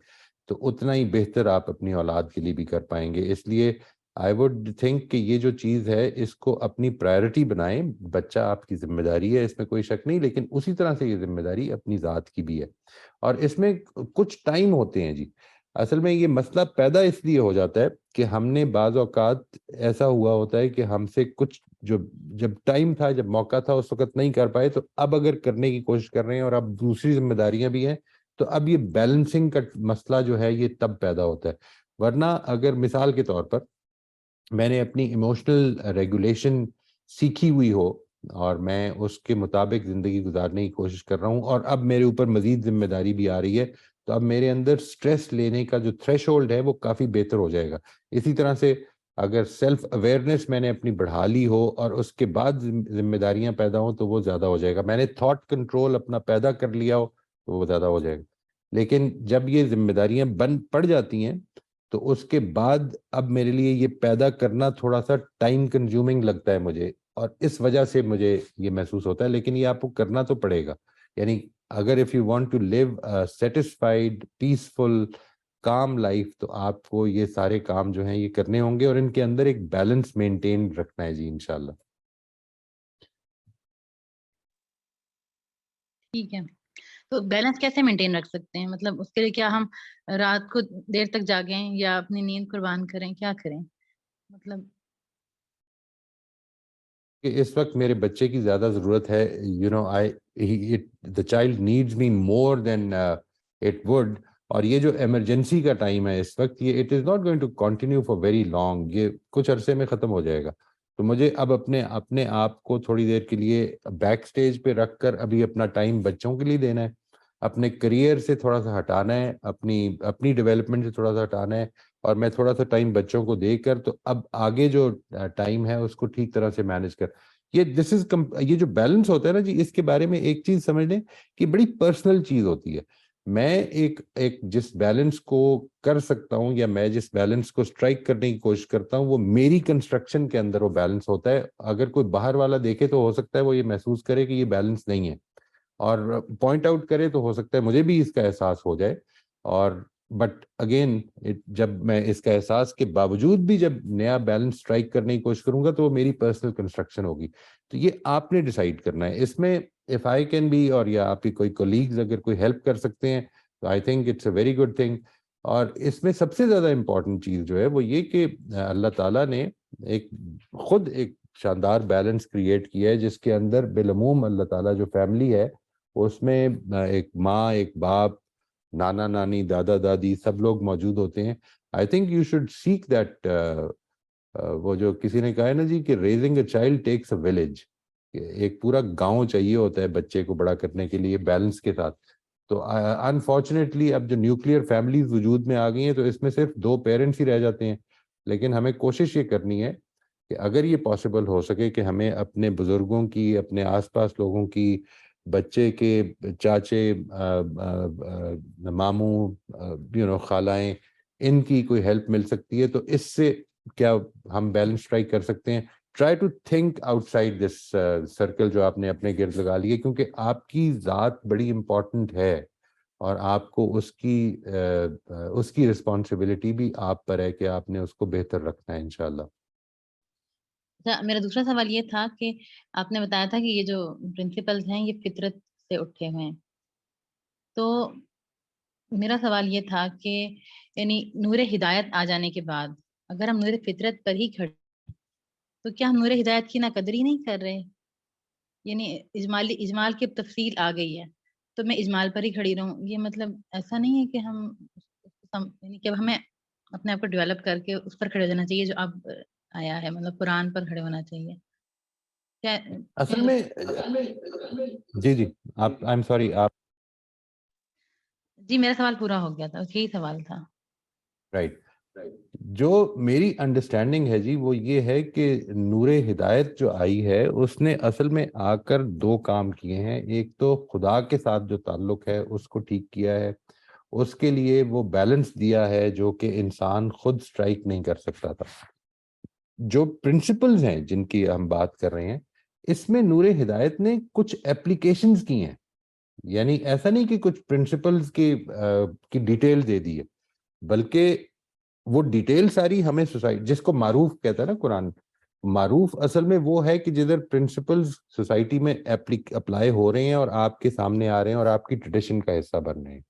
تو اتنا ہی بہتر آپ اپنی اولاد کے لیے بھی کر پائیں گے. اس لیے آئی وڈ تھنک کہ یہ جو چیز ہے اس کو اپنی پرائرٹی بنائیں. بچہ آپ کی ذمہ داری ہے، اس میں کوئی شک نہیں، لیکن اسی طرح سے یہ ذمہ داری اپنی ذات کی بھی ہے. اور اس میں کچھ ٹائم ہوتے ہیں جی. اصل میں یہ مسئلہ پیدا اس لیے ہو جاتا ہے کہ ہم نے بعض اوقات ایسا ہوا ہوتا ہے کہ ہم سے کچھ جب ٹائم تھا، جب موقع تھا، اس وقت نہیں کر پائے، تو اب اگر کرنے کی کوشش کر رہے ہیں اور اب دوسری ذمہ داریاں بھی ہیں، تو اب یہ بیلنسنگ کا مسئلہ جو ہے یہ تب پیدا ہوتا ہے. ورنہ اگر مثال کے طور پر میں نے اپنی ایموشنل ریگولیشن سیکھی ہوئی ہو اور میں اس کے مطابق زندگی گزارنے کی کوشش کر رہا ہوں، اور اب میرے اوپر مزید ذمہ داری بھی آ رہی ہے، تو اب میرے اندر سٹریس لینے کا جو تھریش ہولڈ ہے وہ کافی بہتر ہو جائے گا. اسی طرح سے اگر سیلف اویئرنیس میں نے اپنی بڑھا لی ہو اور اس کے بعد ذمہ داریاں پیدا ہوں تو وہ زیادہ ہو جائے گا. میں نے تھاٹ کنٹرول اپنا پیدا کر لیا ہو تو وہ زیادہ ہو جائے گا. لیکن جب یہ ذمہ داریاں پڑ جاتی ہیں تو اس کے بعد اب میرے لیے یہ پیدا کرنا تھوڑا سا ٹائم کنزیومنگ لگتا ہے مجھے، اور اس وجہ سے مجھے یہ محسوس ہوتا ہے. لیکن یہ آپ کو کرنا تو پڑے گا. یعنی اگر if you want to live a satisfied, peaceful, calm life تو آپ کو یہ سارے کام جو ہیں یہ کرنے ہوں گے، اور ان کے اندر ایک بیلنس مینٹین رکھنا ہے جی انشاءاللہ. ٹھیک ہے، تو بیلنس کیسے مینٹین رکھ سکتے ہیں؟ مطلب اس کے لیے کیا ہم رات کو دیر تک جاگیں یا اپنی نیند قربان کریں، کیا کریں؟ مطلب کہ اس وقت میرے بچے کی زیادہ ضرورت ہے. the child needs me more than it would. اور یہ جو ایمرجنسی کا ٹائم ہے اس وقت، یہ it is not going to continue for very long. یہ کچھ عرصے میں ختم ہو جائے گا. تو مجھے اب اپنے آپ کو تھوڑی دیر کے لیے بیک سٹیج پہ رکھ کر ابھی اپنا ٹائم بچوں کے لیے دینا ہے، اپنے کریئر سے تھوڑا سا ہٹانا ہے، اپنی ڈیولپمنٹ سے تھوڑا سا ہٹانا ہے، اور میں تھوڑا سا ٹائم بچوں کو دے کر تو اب آگے جو ٹائم ہے اس کو ٹھیک طرح سے مینج کر یہ جو بیلنس ہوتا ہے نا جی، اس کے بارے میں ایک چیز سمجھ لیں کہ بڑی پرسنل چیز ہوتی ہے. میں ایک جس بیلنس کو کر سکتا ہوں یا میں جس بیلنس کو سٹرائک کرنے کی کوشش کرتا ہوں وہ میری کنسٹرکشن کے اندر وہ بیلنس ہوتا ہے. اگر کوئی باہر والا دیکھے تو ہو سکتا ہے وہ یہ محسوس کرے کہ یہ بیلنس نہیں ہے، اور پوائنٹ آؤٹ کرے تو ہو سکتا ہے مجھے بھی اس کا احساس ہو جائے. اور بٹ اگین جب میں اس کا احساس کے باوجود بھی جب نیا بیلنس اسٹرائک کرنے کی کوشش کروں گا تو وہ میری پرسنل کنسٹرکشن ہوگی. تو یہ آپ نے ڈیسائیڈ کرنا ہے. اس میں اف آئی کین بی اور یا آپ کی کوئی کولیگز اگر کوئی ہیلپ کر سکتے ہیں تو I think it's a very good thing. اور اس میں سب سے زیادہ امپورٹنٹ چیز جو ہے وہ یہ کہ اللہ تعالیٰ نے خود ایک شاندار بیلنس کریٹ کیا ہے جس کے اندر بالعموم اللہ تعالیٰ جو فیملی ہے اس میں ایک ماں، ایک باپ، نانا نانی، دادا دادی سب لوگ موجود ہوتے ہیں. I think you should seek that. وہ جو کسی نے کہا ہے نا جی کہ raising a child takes a village, ایک پورا گاؤں چاہیے ہوتا ہے بچے کو بڑا کرنے کے لیے بیلنس کے ساتھ. تو انفارچونیٹلی اب جو نیوکلیئر فیملیز وجود میں آ گئی ہیں تو اس میں صرف 2 پیرنٹس ہی رہ جاتے ہیں. لیکن ہمیں کوشش یہ کرنی ہے کہ اگر یہ پاسبل ہو سکے کہ ہمیں اپنے بزرگوں کی، اپنے آس پاس لوگوں کی، بچے کے چاچے، ماموں، خالائیں، ان کی کوئی ہیلپ مل سکتی ہے تو اس سے کیا ہم بیلنس ٹرائی کر سکتے ہیں. Try to think outside this circle جو آپ نے اپنے گرد لگا لیے، کیونکہ آپ کی ذات بڑی امپورٹنٹ ہے اور آپ کو اس کی رسپانسبلٹی بھی آپ پر ہے کہ آپ نے اس کو بہتر رکھنا ہے انشاءاللہ. میرا دوسرا سوال یہ تھا کہ آپ نے بتایا تھا کہ یہ جو پرنسپلز ہیں یہ فطرت سے اٹھے ہوئے ہیں. تو میرا سوال یہ تھا کہ یعنی نور ہدایت آ جانے کے بعد اگر ہم نور فطرت پر ہی کھڑے تو کیا ہم نور ہدایت کی ناقدری نہیں کر رہے؟ یعنی اجمال کی تفصیل آ گئی ہے تو میں اجمال پر ہی کھڑی رہوں، یہ مطلب ایسا نہیں ہے کہ یعنی کہ ہمیں اپنے آپ کو ڈیولپ کر کے اس پر کھڑے ہو جانا چاہیے جو اب آیا ہے، مطلب قرآن پر کھڑے ہونا چاہیے کیا؟ اصل میں جی آپ آئی ایم سوری آپ جی میرا سوال پورا ہو گیا تھا، یہی سوال تھا. رائٹ. جو میری انڈرسٹینڈنگ ہے جی وہ یہ ہے کہ نور ہدایت جو آئی ہے اس نے اصل میں آ کر 2 کام کیے ہیں. ایک تو خدا کے ساتھ جو تعلق ہے اس کو ٹھیک کیا ہے، اس کے لیے وہ بیلنس دیا ہے جو کہ انسان خود سٹرائک نہیں کر سکتا تھا. جو پرنسپلز ہیں جن کی ہم بات کر رہے ہیں اس میں نور ہدایت نے کچھ اپلیکیشنز کی ہیں. یعنی ایسا نہیں کہ کچھ پرنسپلز کی ڈیٹیل دے دی ہے، بلکہ وہ ڈیٹیل ساری ہمیں سوسائٹی، جس کو معروف کہتا ہے نا قرآن، معروف اصل میں وہ ہے کہ جدھر پرنسپلز سوسائٹی میں اپلائی ہو رہے ہیں اور آپ کے سامنے آ رہے ہیں اور آپ کی ٹریڈیشن کا حصہ بن رہے ہیں.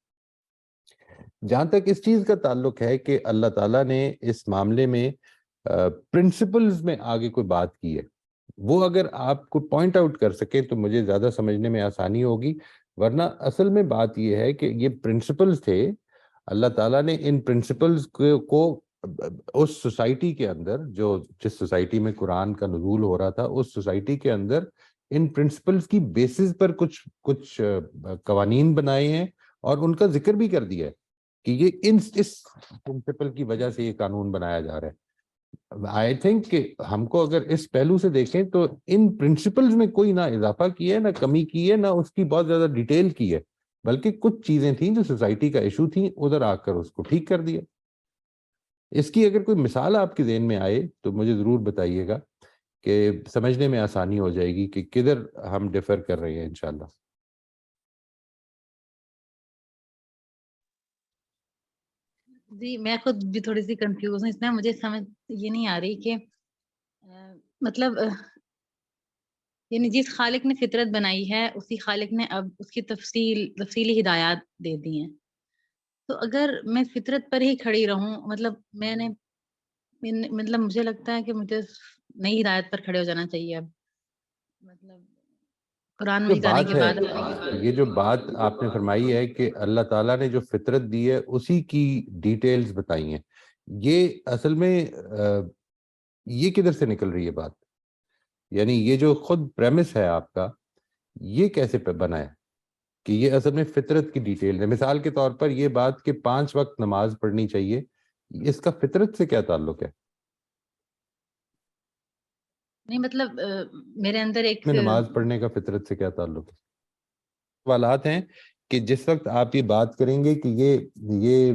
جہاں تک اس چیز کا تعلق ہے کہ اللہ تعالیٰ نے اس معاملے میں پرنسپلز میں آگے کوئی بات کی ہے، وہ اگر آپ کو پوائنٹ آؤٹ کر سکیں تو مجھے زیادہ سمجھنے میں آسانی ہوگی. ورنہ اصل میں بات یہ ہے کہ یہ پرنسپلز تھے، اللہ تعالیٰ نے ان پرنسپلز کو اس سوسائٹی کے اندر جس سوسائٹی میں قرآن کا نزول ہو رہا تھا اس سوسائٹی کے اندر ان پرنسپلز کی بیسز پر کچھ قوانین بنائے ہیں اور ان کا ذکر بھی کر دیا ہے کہ یہ اس پرنسپل کی وجہ سے یہ قانون بنایا جا رہا ہے. آئی تھنک کہ ہم کو اگر اس پہلو سے دیکھیں تو ان پرنسپلز میں کوئی نہ اضافہ کیا ہے، نہ کمی کی ہے، نہ اس کی بہت زیادہ ڈیٹیل کی ہے، بلکہ کچھ چیزیں تھیں جو سوسائٹی کا ایشو تھیں، ادھر آ کر اس کو ٹھیک کر دیا. اس کی اگر کوئی مثال آپ کے ذہن میں آئے تو مجھے ضرور بتائیے گا کہ سمجھنے میں آسانی ہو جائے گی کہ کدھر ہم ڈیفر کر رہے ہیں انشاءاللہ. جی میں خود بھی تھوڑی سی کنفیوز ہوں، اس میں مجھے سمجھ یہ نہیں آ رہی کہ مطلب یعنی جس خالق نے فطرت بنائی ہے اسی خالق نے اب اس کی تفصیلی ہدایات دے دی ہیں. تو اگر میں فطرت پر ہی کھڑی رہوں مطلب مجھے لگتا ہے کہ مجھے نئی ہدایت پر کھڑے ہو جانا چاہیے اب، مطلب قرآن جو میں جانے بات کے ہے، بعد. یہ جو بات آپ نے فرمائی ہے کہ اللہ تعالیٰ نے جو فطرت دی ہے اسی کی ڈیٹیلز بتائی ہیں، یہ اصل میں یہ کدھر سے نکل رہی ہے بات؟ یعنی یہ جو خود پریمس ہے آپ کا، یہ کیسے بنا ہے کہ یہ اصل میں فطرت کی ڈیٹیل ہے؟ مثال کے طور پر یہ بات کہ 5 وقت نماز پڑھنی چاہیے، اس کا فطرت سے کیا تعلق ہے؟ نہیں مطلب میرے اندر ایک میں نماز پڑھنے کا فطرت سے کیا تعلق ہے؟ سوالات ہیں کہ جس وقت آپ یہ بات کریں گے کہ یہ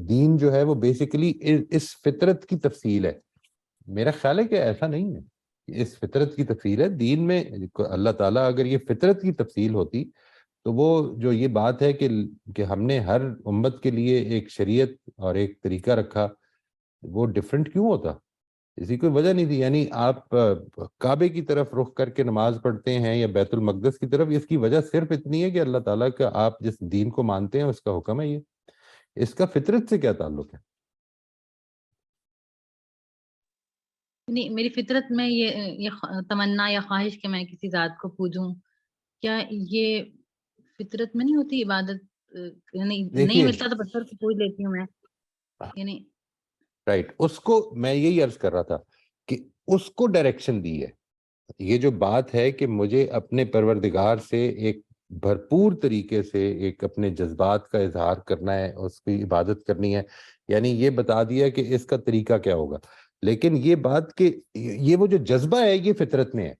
دین جو ہے وہ بیسیکلی اس فطرت کی تفصیل ہے، میرا خیال ہے کہ ایسا نہیں ہے، اس فطرت کی تفصیل ہے دین میں. اللہ تعالیٰ اگر یہ فطرت کی تفصیل ہوتی تو وہ جو یہ بات ہے کہ ہم نے ہر امت کے لیے ایک شریعت اور ایک طریقہ رکھا، وہ ڈیفرنٹ کیوں ہوتا؟ اسی کوئی وجہ نہیں تھی. یعنی آپ کعبے کی طرف رخ کر کے نماز پڑھتے ہیں یا بیت المقدس کی طرف، اس کی وجہ صرف اتنی ہے کہ اللہ تعالیٰ کا آپ جس دین کو مانتے ہیں اس کا حکم ہے. یہ اس کا فطرت سے کیا تعلق ہے؟ نہیں، میری فطرت میں یہ تمنا یا خواہش کہ میں کسی ذات کو پوجوں، کیا یہ فطرت میں نہیں ہوتی؟ عبادت نہیں ملتا تو پتھر کو پوج لیتی ہوں میں، یعنی رائٹ. اس کو میں یہی عرض کر رہا تھا کہ اس کو ڈائریکشن دی ہے. یہ جو بات ہے کہ مجھے اپنے پروردگار سے ایک بھرپور طریقے سے ایک اپنے جذبات کا اظہار کرنا ہے، اس کی عبادت کرنی ہے، یعنی یہ بتا دیا کہ اس کا طریقہ کیا ہوگا. لیکن یہ بات کہ یہ وہ جو جذبہ ہے یہ فطرت میں ہے،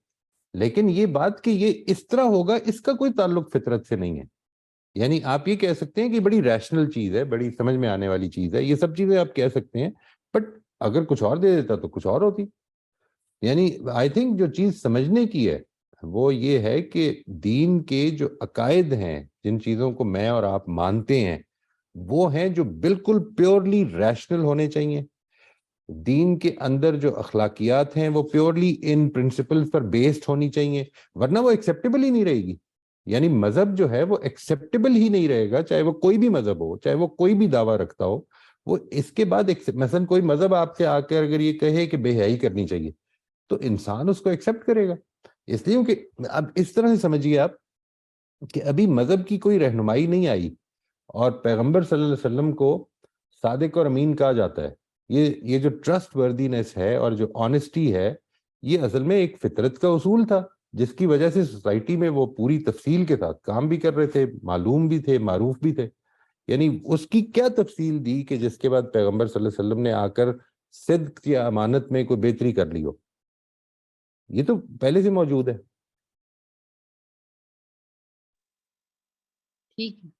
لیکن یہ بات کہ یہ اس طرح ہوگا اس کا کوئی تعلق فطرت سے نہیں ہے. یعنی آپ یہ کہہ سکتے ہیں کہ بڑی ریشنل چیز ہے، بڑی سمجھ میں آنے والی چیز ہے، یہ سب چیزیں آپ کہہ سکتے ہیں، بٹ اگر کچھ اور دے دیتا تو کچھ اور ہوتی. یعنی آئی تھنک جو چیز سمجھنے کی ہے وہ یہ ہے کہ دین کے جو عقائد ہیں، جن چیزوں کو میں اور آپ مانتے ہیں، وہ ہیں جو بالکل پیورلی ریشنل ہونے چاہیے. دین کے اندر جو اخلاقیات ہیں وہ purely in principles per based ہونی چاہیے، ورنہ وہ ایکسیپٹیبل ہی نہیں رہے گی. یعنی مذہب جو ہے وہ ایکسیپٹیبل ہی نہیں رہے گا، چاہے وہ کوئی بھی مذہب ہو، چاہے وہ کوئی بھی دعویٰ رکھتا ہو. وہ اس کے بعد مثلا کوئی مذہب آپ سے آ کر اگر یہ کہے کہ بے حیائی کرنی چاہیے تو انسان اس کو ایکسیپٹ کرے گا. اس لیے کہ اب اس طرح سے سمجھیے آپ کہ ابھی مذہب کی کوئی رہنمائی نہیں آئی اور پیغمبر صلی اللہ علیہ وسلم کو صادق اور امین کہا جاتا ہے. یہ جو ٹرسٹ وردینس ہے اور جو آنیسٹی ہے، یہ اصل میں ایک فطرت کا اصول تھا جس کی وجہ سے سوسائٹی میں وہ پوری تفصیل کے ساتھ کام بھی کر رہے تھے، معلوم بھی تھے، معروف بھی تھے. یعنی اس کی کیا تفصیل دی کہ جس کے بعد پیغمبر صلی اللہ علیہ وسلم نے آ کر صدق یا امانت میں کوئی بہتری کر لی ہو؟ یہ تو پہلے سے موجود ہے. ٹھیک ہے.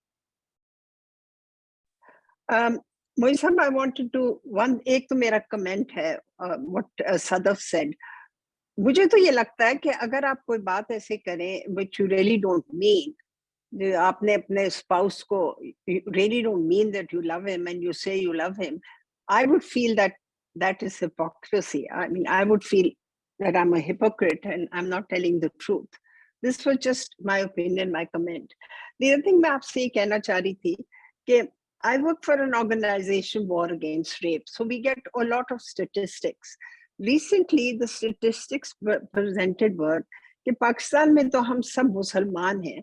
Moin Sahab, I wanted to ایک تو میرا کمنٹ ہے what Sadaf said. مجھے تو یہ لگتا ہے کہ اگر آپ کوئی بات ایسے کریں which you really don't mean, آپ نے اپنے اسپاؤس کو really don't mean that you love him and you say you love him, I would feel that is hypocrisy. I mean, I would feel that I'm a hypocrite and I'm not telling the truth. This was just my opinion, my comment. The other thing میں آپ سے یہ کہنا چاہ رہی تھی کہ I work for an organization, War Against Rape. So we get a lot of statistics. Recently, the statistics presented were کہ پاکستان میں تو ہم سب مسلمان ہیں,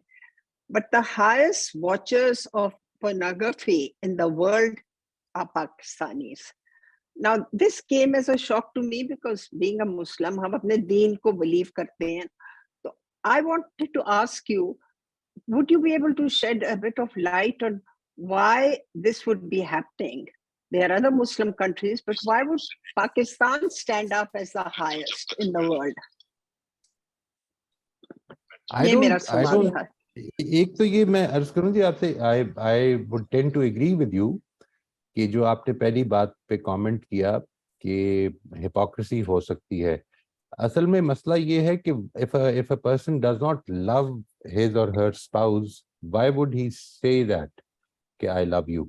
but the highest watchers of pornography in the world are Pakistanis. Now, this came as a shock to me because being a Muslim, ہم اپنے دین کو believe کرتے ہیں. So I wanted to ask you, would you be able to shed a bit of light on why this would be happening? There are other Muslim countries, but why would Pakistan stand up as the highest in the world? یہ میرا سوال ہے. ایک تو یہ میں عرض کروں جی آپ سے, I would tend to agree with you کہ جو آپ نے پہلی بات پہ کامنٹ کیا کہ ہپوکریسی ہو سکتی ہے. اصل میں مسئلہ یہ ہے کہ if a person does not love his or her spouse, why would he say that کہ I love you?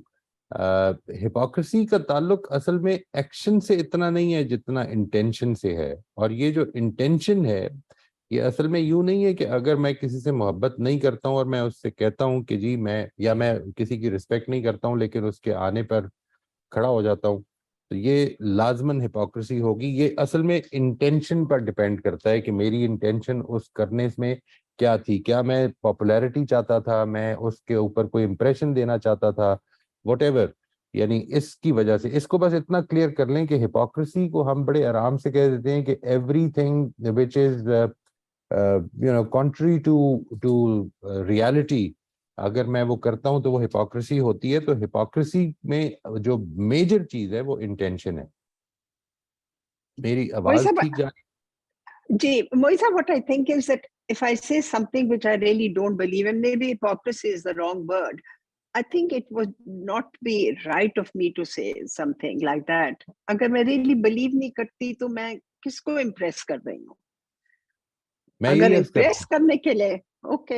ہپوکریسی کا تعلق اصل میں ایکشن سے اتنا نہیں ہے جتنا انٹینشن سے ہے. اور یہ جو انٹینشن ہے یہ اصل میں یوں نہیں ہے کہ اگر میں کسی سے محبت نہیں کرتا ہوں اور میں اس سے کہتا ہوں کہ جی میں کسی کی رسپیکٹ نہیں کرتا ہوں لیکن اس کے آنے پر کھڑا ہو جاتا ہوں, تو یہ لازماً ہپوکریسی ہوگی. یہ اصل میں انٹینشن پر ڈیپینڈ کرتا ہے کہ میری انٹینشن اس کرنے میں کیا تھی. کیا میں پاپولیرٹی چاہتا تھا, میں اس کے اوپر کوئی امپریشن دینا چاہتا تھا, واٹ ایور. یعنی اس کی وجہ سے اس کو بس اتنا کلیئر کر لیں کہ ہپوکریسی کو ہم بڑے آرام سے کہہ دیتے ہیں کہ every thing which is contrary to reality, اگر میں وہ کرتا ہوں تو وہ ہپوکریسی ہوتی ہے. تو ہپوکریسی میں جو میجر چیز ہے وہ انٹینشن ہے. میری آواز ٹھیک جا جی Moisa, what I think is that if I say something which I really don't believe, and maybe hypocrisy is the wrong word, I think it would not be right of me to say something like that. اگر میں really believe نہیں کرتی تو میں کس کو impress کر رہی ہوں؟ اگر امپریس کرنے کے لیے okay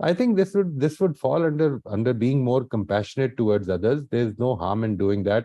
I think this would fall under being more compassionate towards others. There's no harm in doing that.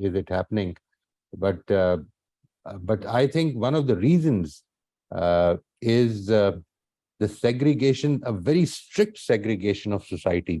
is it happening, but I think one of the reasons is the segregation, a very strict segregation of society,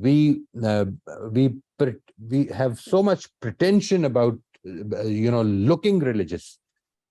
we have so much pretension about looking religious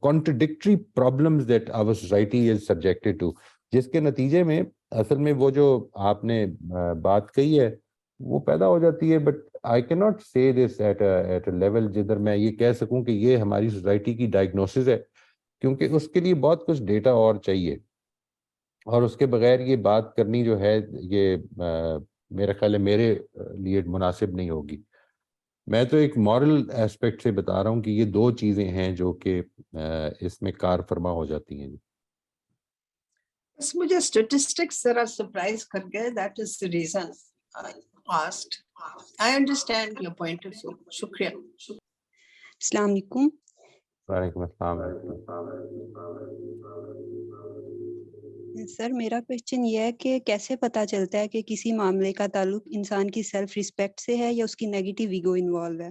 contradictory problems that our society is subjected to, جس کے نتیجے میں اصل میں وہ جو آپ نے بات کہی ہے وہ پیدا ہو جاتی ہے. بٹ آئی کی ناٹ سے دس ایٹ اے لیول جدھر میں یہ کہہ سکوں کہ یہ ہماری سوسائٹی کی ڈائگنوسس ہے, کیونکہ اس کے لیے بہت کچھ ڈیٹا اور چاہیے, اور اس کے بغیر یہ بات کرنی جو ہے یہ میرا خیال ہے میرے لیے مناسب نہیں ہوگی. میں تو ایک مورل ایسپیکٹ سے بتا رہا ہوں کہ یہ دو چیزیں ہیں جو کہ اس میں کار فرما ہو جاتی ہیں. بس مجھے اسٹیٹسٹکس ذرا سرپرائز کر گئے. That is the reason I asked. I understand your point of view. شکریہ. السلام علیکم. وعلیکم السلام. سر میرا کوشچن یہ ہے کہ کیسے پتا چلتا ہے کہ کسی معاملے کا تعلق انسان کی سیلف ریسپیکٹ سے ہے یا اس کی نیگیٹو ایگو انوالو ہے؟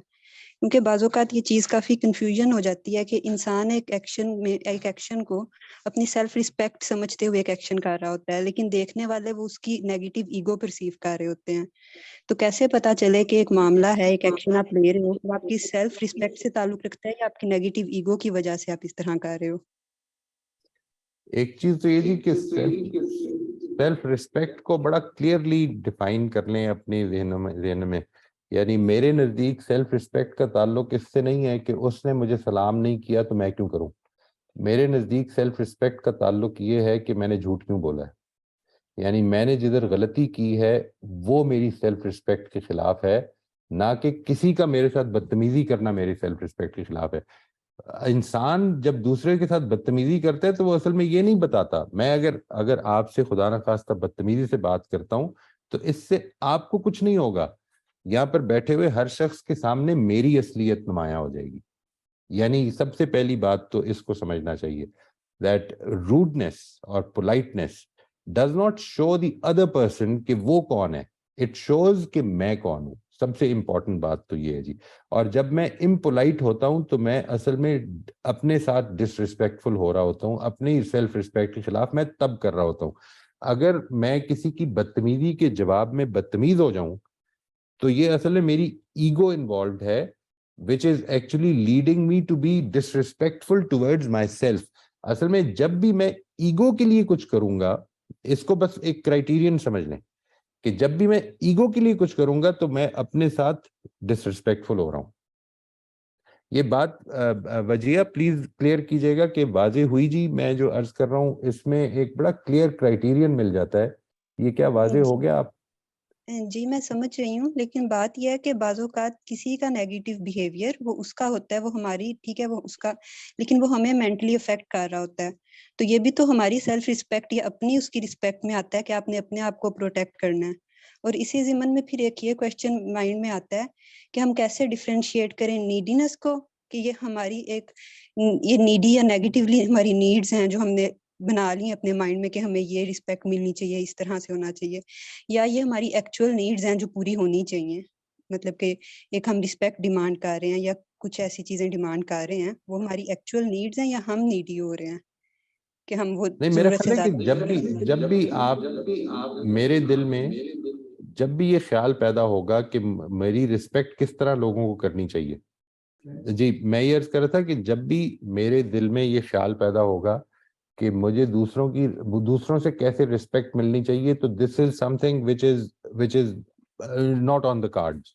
کیونکہ بعض اوقات یہ چیز کافی کنفیوژن ہو جاتی ہے کہ انسان ایک ایکشن کو اپنی سیلف ریسپیکٹ سمجھتے ہوئے ایک ایکشن کر رہا ہوتا ہے, لیکن دیکھنے والے وہ اس کی نیگیٹو ایگو پرسیو کر رہے ہوتے ہیں. تو کیسے پتا چلے کہ ایک معاملہ ہے, ایک ایکشن آپ لے رہے ہو, وہ آپ کی سیلف ریسپیکٹ سے تعلق رکھتا ہے یا آپ کی نیگیٹو ایگو کی وجہ سے آپ اس طرح کر رہے ہو؟ ایک چیز تو یہ جی کہ سیلف ریسپیکٹ کو بڑا کلیئرلی ڈیفائن کر لیں اپنے ذہن میں. یعنی میرے نزدیک سیلف ریسپیکٹ کا تعلق اس سے نہیں ہے کہ اس نے مجھے سلام نہیں کیا تو میں کیوں کروں. میرے نزدیک سیلف ریسپیکٹ کا تعلق یہ ہے کہ میں نے جھوٹ کیوں بولا ہے. یعنی میں نے جدھر غلطی کی ہے وہ میری سیلف ریسپیکٹ کے خلاف ہے, نہ کہ کسی کا میرے ساتھ بدتمیزی کرنا میری سیلف ریسپیکٹ کے خلاف ہے. انسان جب دوسرے کے ساتھ بدتمیزی کرتا ہے تو وہ اصل میں یہ نہیں بتاتا. میں اگر آپ سے خدا نخواستہ بدتمیزی سے بات کرتا ہوں تو اس سے آپ کو کچھ نہیں ہوگا. یہاں پر بیٹھے ہوئے ہر شخص کے سامنے میری اصلیت نمایاں ہو جائے گی. یعنی سب سے پہلی بات تو اس کو سمجھنا چاہیے that rudeness اور politeness does not show the other person کہ وہ کون ہے, it shows کہ میں کون ہوں. سب سے امپورٹنٹ بات تو یہ ہے جی. اور جب میں امپولائٹ ہوتا ہوں تو میں اصل میں اپنے ساتھ ڈس ریسپیکٹفل ہو رہا ہوتا ہوں, اپنی سیلف ریسپیکٹ کے خلاف میں تب کر رہا ہوتا ہوں. اگر میں کسی کی بدتمیزی کے جواب میں بدتمیز ہو جاؤں تو یہ اصل میں میری ایگو انوالوڈ ہے, which is actually leading me to be disrespectful towards myself. اصل میں جب بھی میں ایگو کے لیے کچھ کروں گا, اس کو بس ایک کرائیٹیرین سمجھ لیں کہ جب بھی میں ایگو کے لیے کچھ کروں گا تو میں اپنے ساتھ ڈسرسپیکٹفل ہو رہا ہوں. یہ بات وجیہ پلیز کلیئر کیجئے گا کہ واضح ہوئی جی. میں جو عرض کر رہا ہوں اس میں ایک بڑا کلیئر کرائیٹیرین مل جاتا ہے. یہ کیا واضح ہو گیا آپ؟ جی میں سمجھ رہی ہوں, لیکن بات یہ ہے کہ بعض اوقات کسی کا نیگیٹو بیہیویئر وہ اس کا ہوتا ہے, وہ ہماری ٹھیک ہے وہ اس کا, لیکن وہ ہمیں مینٹلی افیکٹ کر رہا ہوتا ہے. تو یہ بھی تو ہماری سیلف ریسپیکٹ یا اپنی اس کی ریسپیکٹ میں آتا ہے کہ آپ نے اپنے آپ کو پروٹیکٹ کرنا ہے. اور اسی ضمن میں پھر ایک یہ کویسچن مائنڈ میں آتا ہے کہ ہم کیسے ڈیفرینشیٹ کریں نیڈینس کو, کہ یہ ہماری ایک یہ نیڈی یا نیگیٹیولی ہماری نیڈز ہیں جو ہم نے بنا لی اپنے مائنڈ میں کہ ہمیں یہ رسپیکٹ ملنی چاہیے, اس طرح سے ہونا چاہیے, یا یہ ہماری ایکچوئل نیڈز ہیں جو پوری ہونی چاہیے. مطلب کہ ایک ہم رسپیکٹ ڈیمانڈ کر رہے ہیں یا کچھ ایسی چیزیں ڈیمانڈ کر رہے ہیں, وہ ہماری ایکچوئل نیڈز ہیں یا ہم نیڈی ہو رہے ہیں کہ ہم وہ نہیں, میرا ضرورت سے خیال ہے کہ زیادہ. جب بھی آپ میرے دل میں جب بھی یہ خیال پیدا ہوگا کہ میری رسپیکٹ کس طرح لوگوں کو کرنی چاہیے, جی میں یہ عرض کر رہا تھا کہ جب بھی میرے دل میں یہ خیال پیدا ہوگا کہ مجھے دوسروں سے کیسے رسپیکٹ ملنی چاہیے, تو this is something which is not on the cards.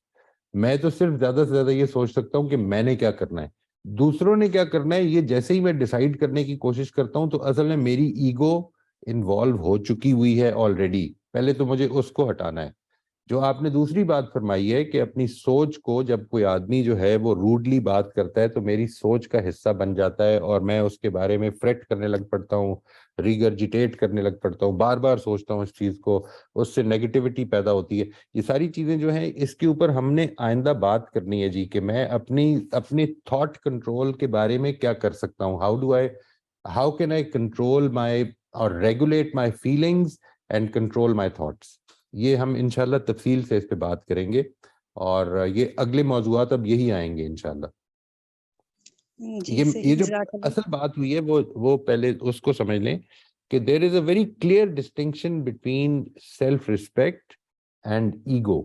میں تو صرف زیادہ سے زیادہ یہ سوچ سکتا ہوں کہ میں نے کیا کرنا ہے, دوسروں نے کیا کرنا ہے. یہ جیسے ہی میں ڈیسائیڈ کرنے کی کوشش کرتا ہوں تو اصل میں میری ایگو انوالو ہو چکی ہوئی ہے آلریڈی. پہلے تو مجھے اس کو ہٹانا ہے. جو آپ نے دوسری بات فرمائی ہے کہ اپنی سوچ کو جب کوئی آدمی جو ہے وہ روڈلی بات کرتا ہے تو میری سوچ کا حصہ بن جاتا ہے اور میں اس کے بارے میں فریٹ کرنے لگ پڑتا ہوں, ریگرجیٹیٹ کرنے لگ پڑتا ہوں, بار بار سوچتا ہوں اس چیز کو, اس سے نیگیٹیوٹی پیدا ہوتی ہے. یہ ساری چیزیں جو ہیں اس کے اوپر ہم نے آئندہ بات کرنی ہے جی, کہ میں اپنی تھاٹ کنٹرول کے بارے میں کیا کر سکتا ہوں. ہاؤ کین آئی کنٹرول مائی اور regulate my feelings and control my thoughts. یہ ہم انشاءاللہ تفصیل سے اس پہ بات کریں گے اور یہ اگلے موضوعات اب یہی آئیں گے انشاءاللہ. یہ جو اصل بات ہوئی ہے وہ پہلے اس کو سمجھ لیں کہ there is a very clear distinction between self respect and ego.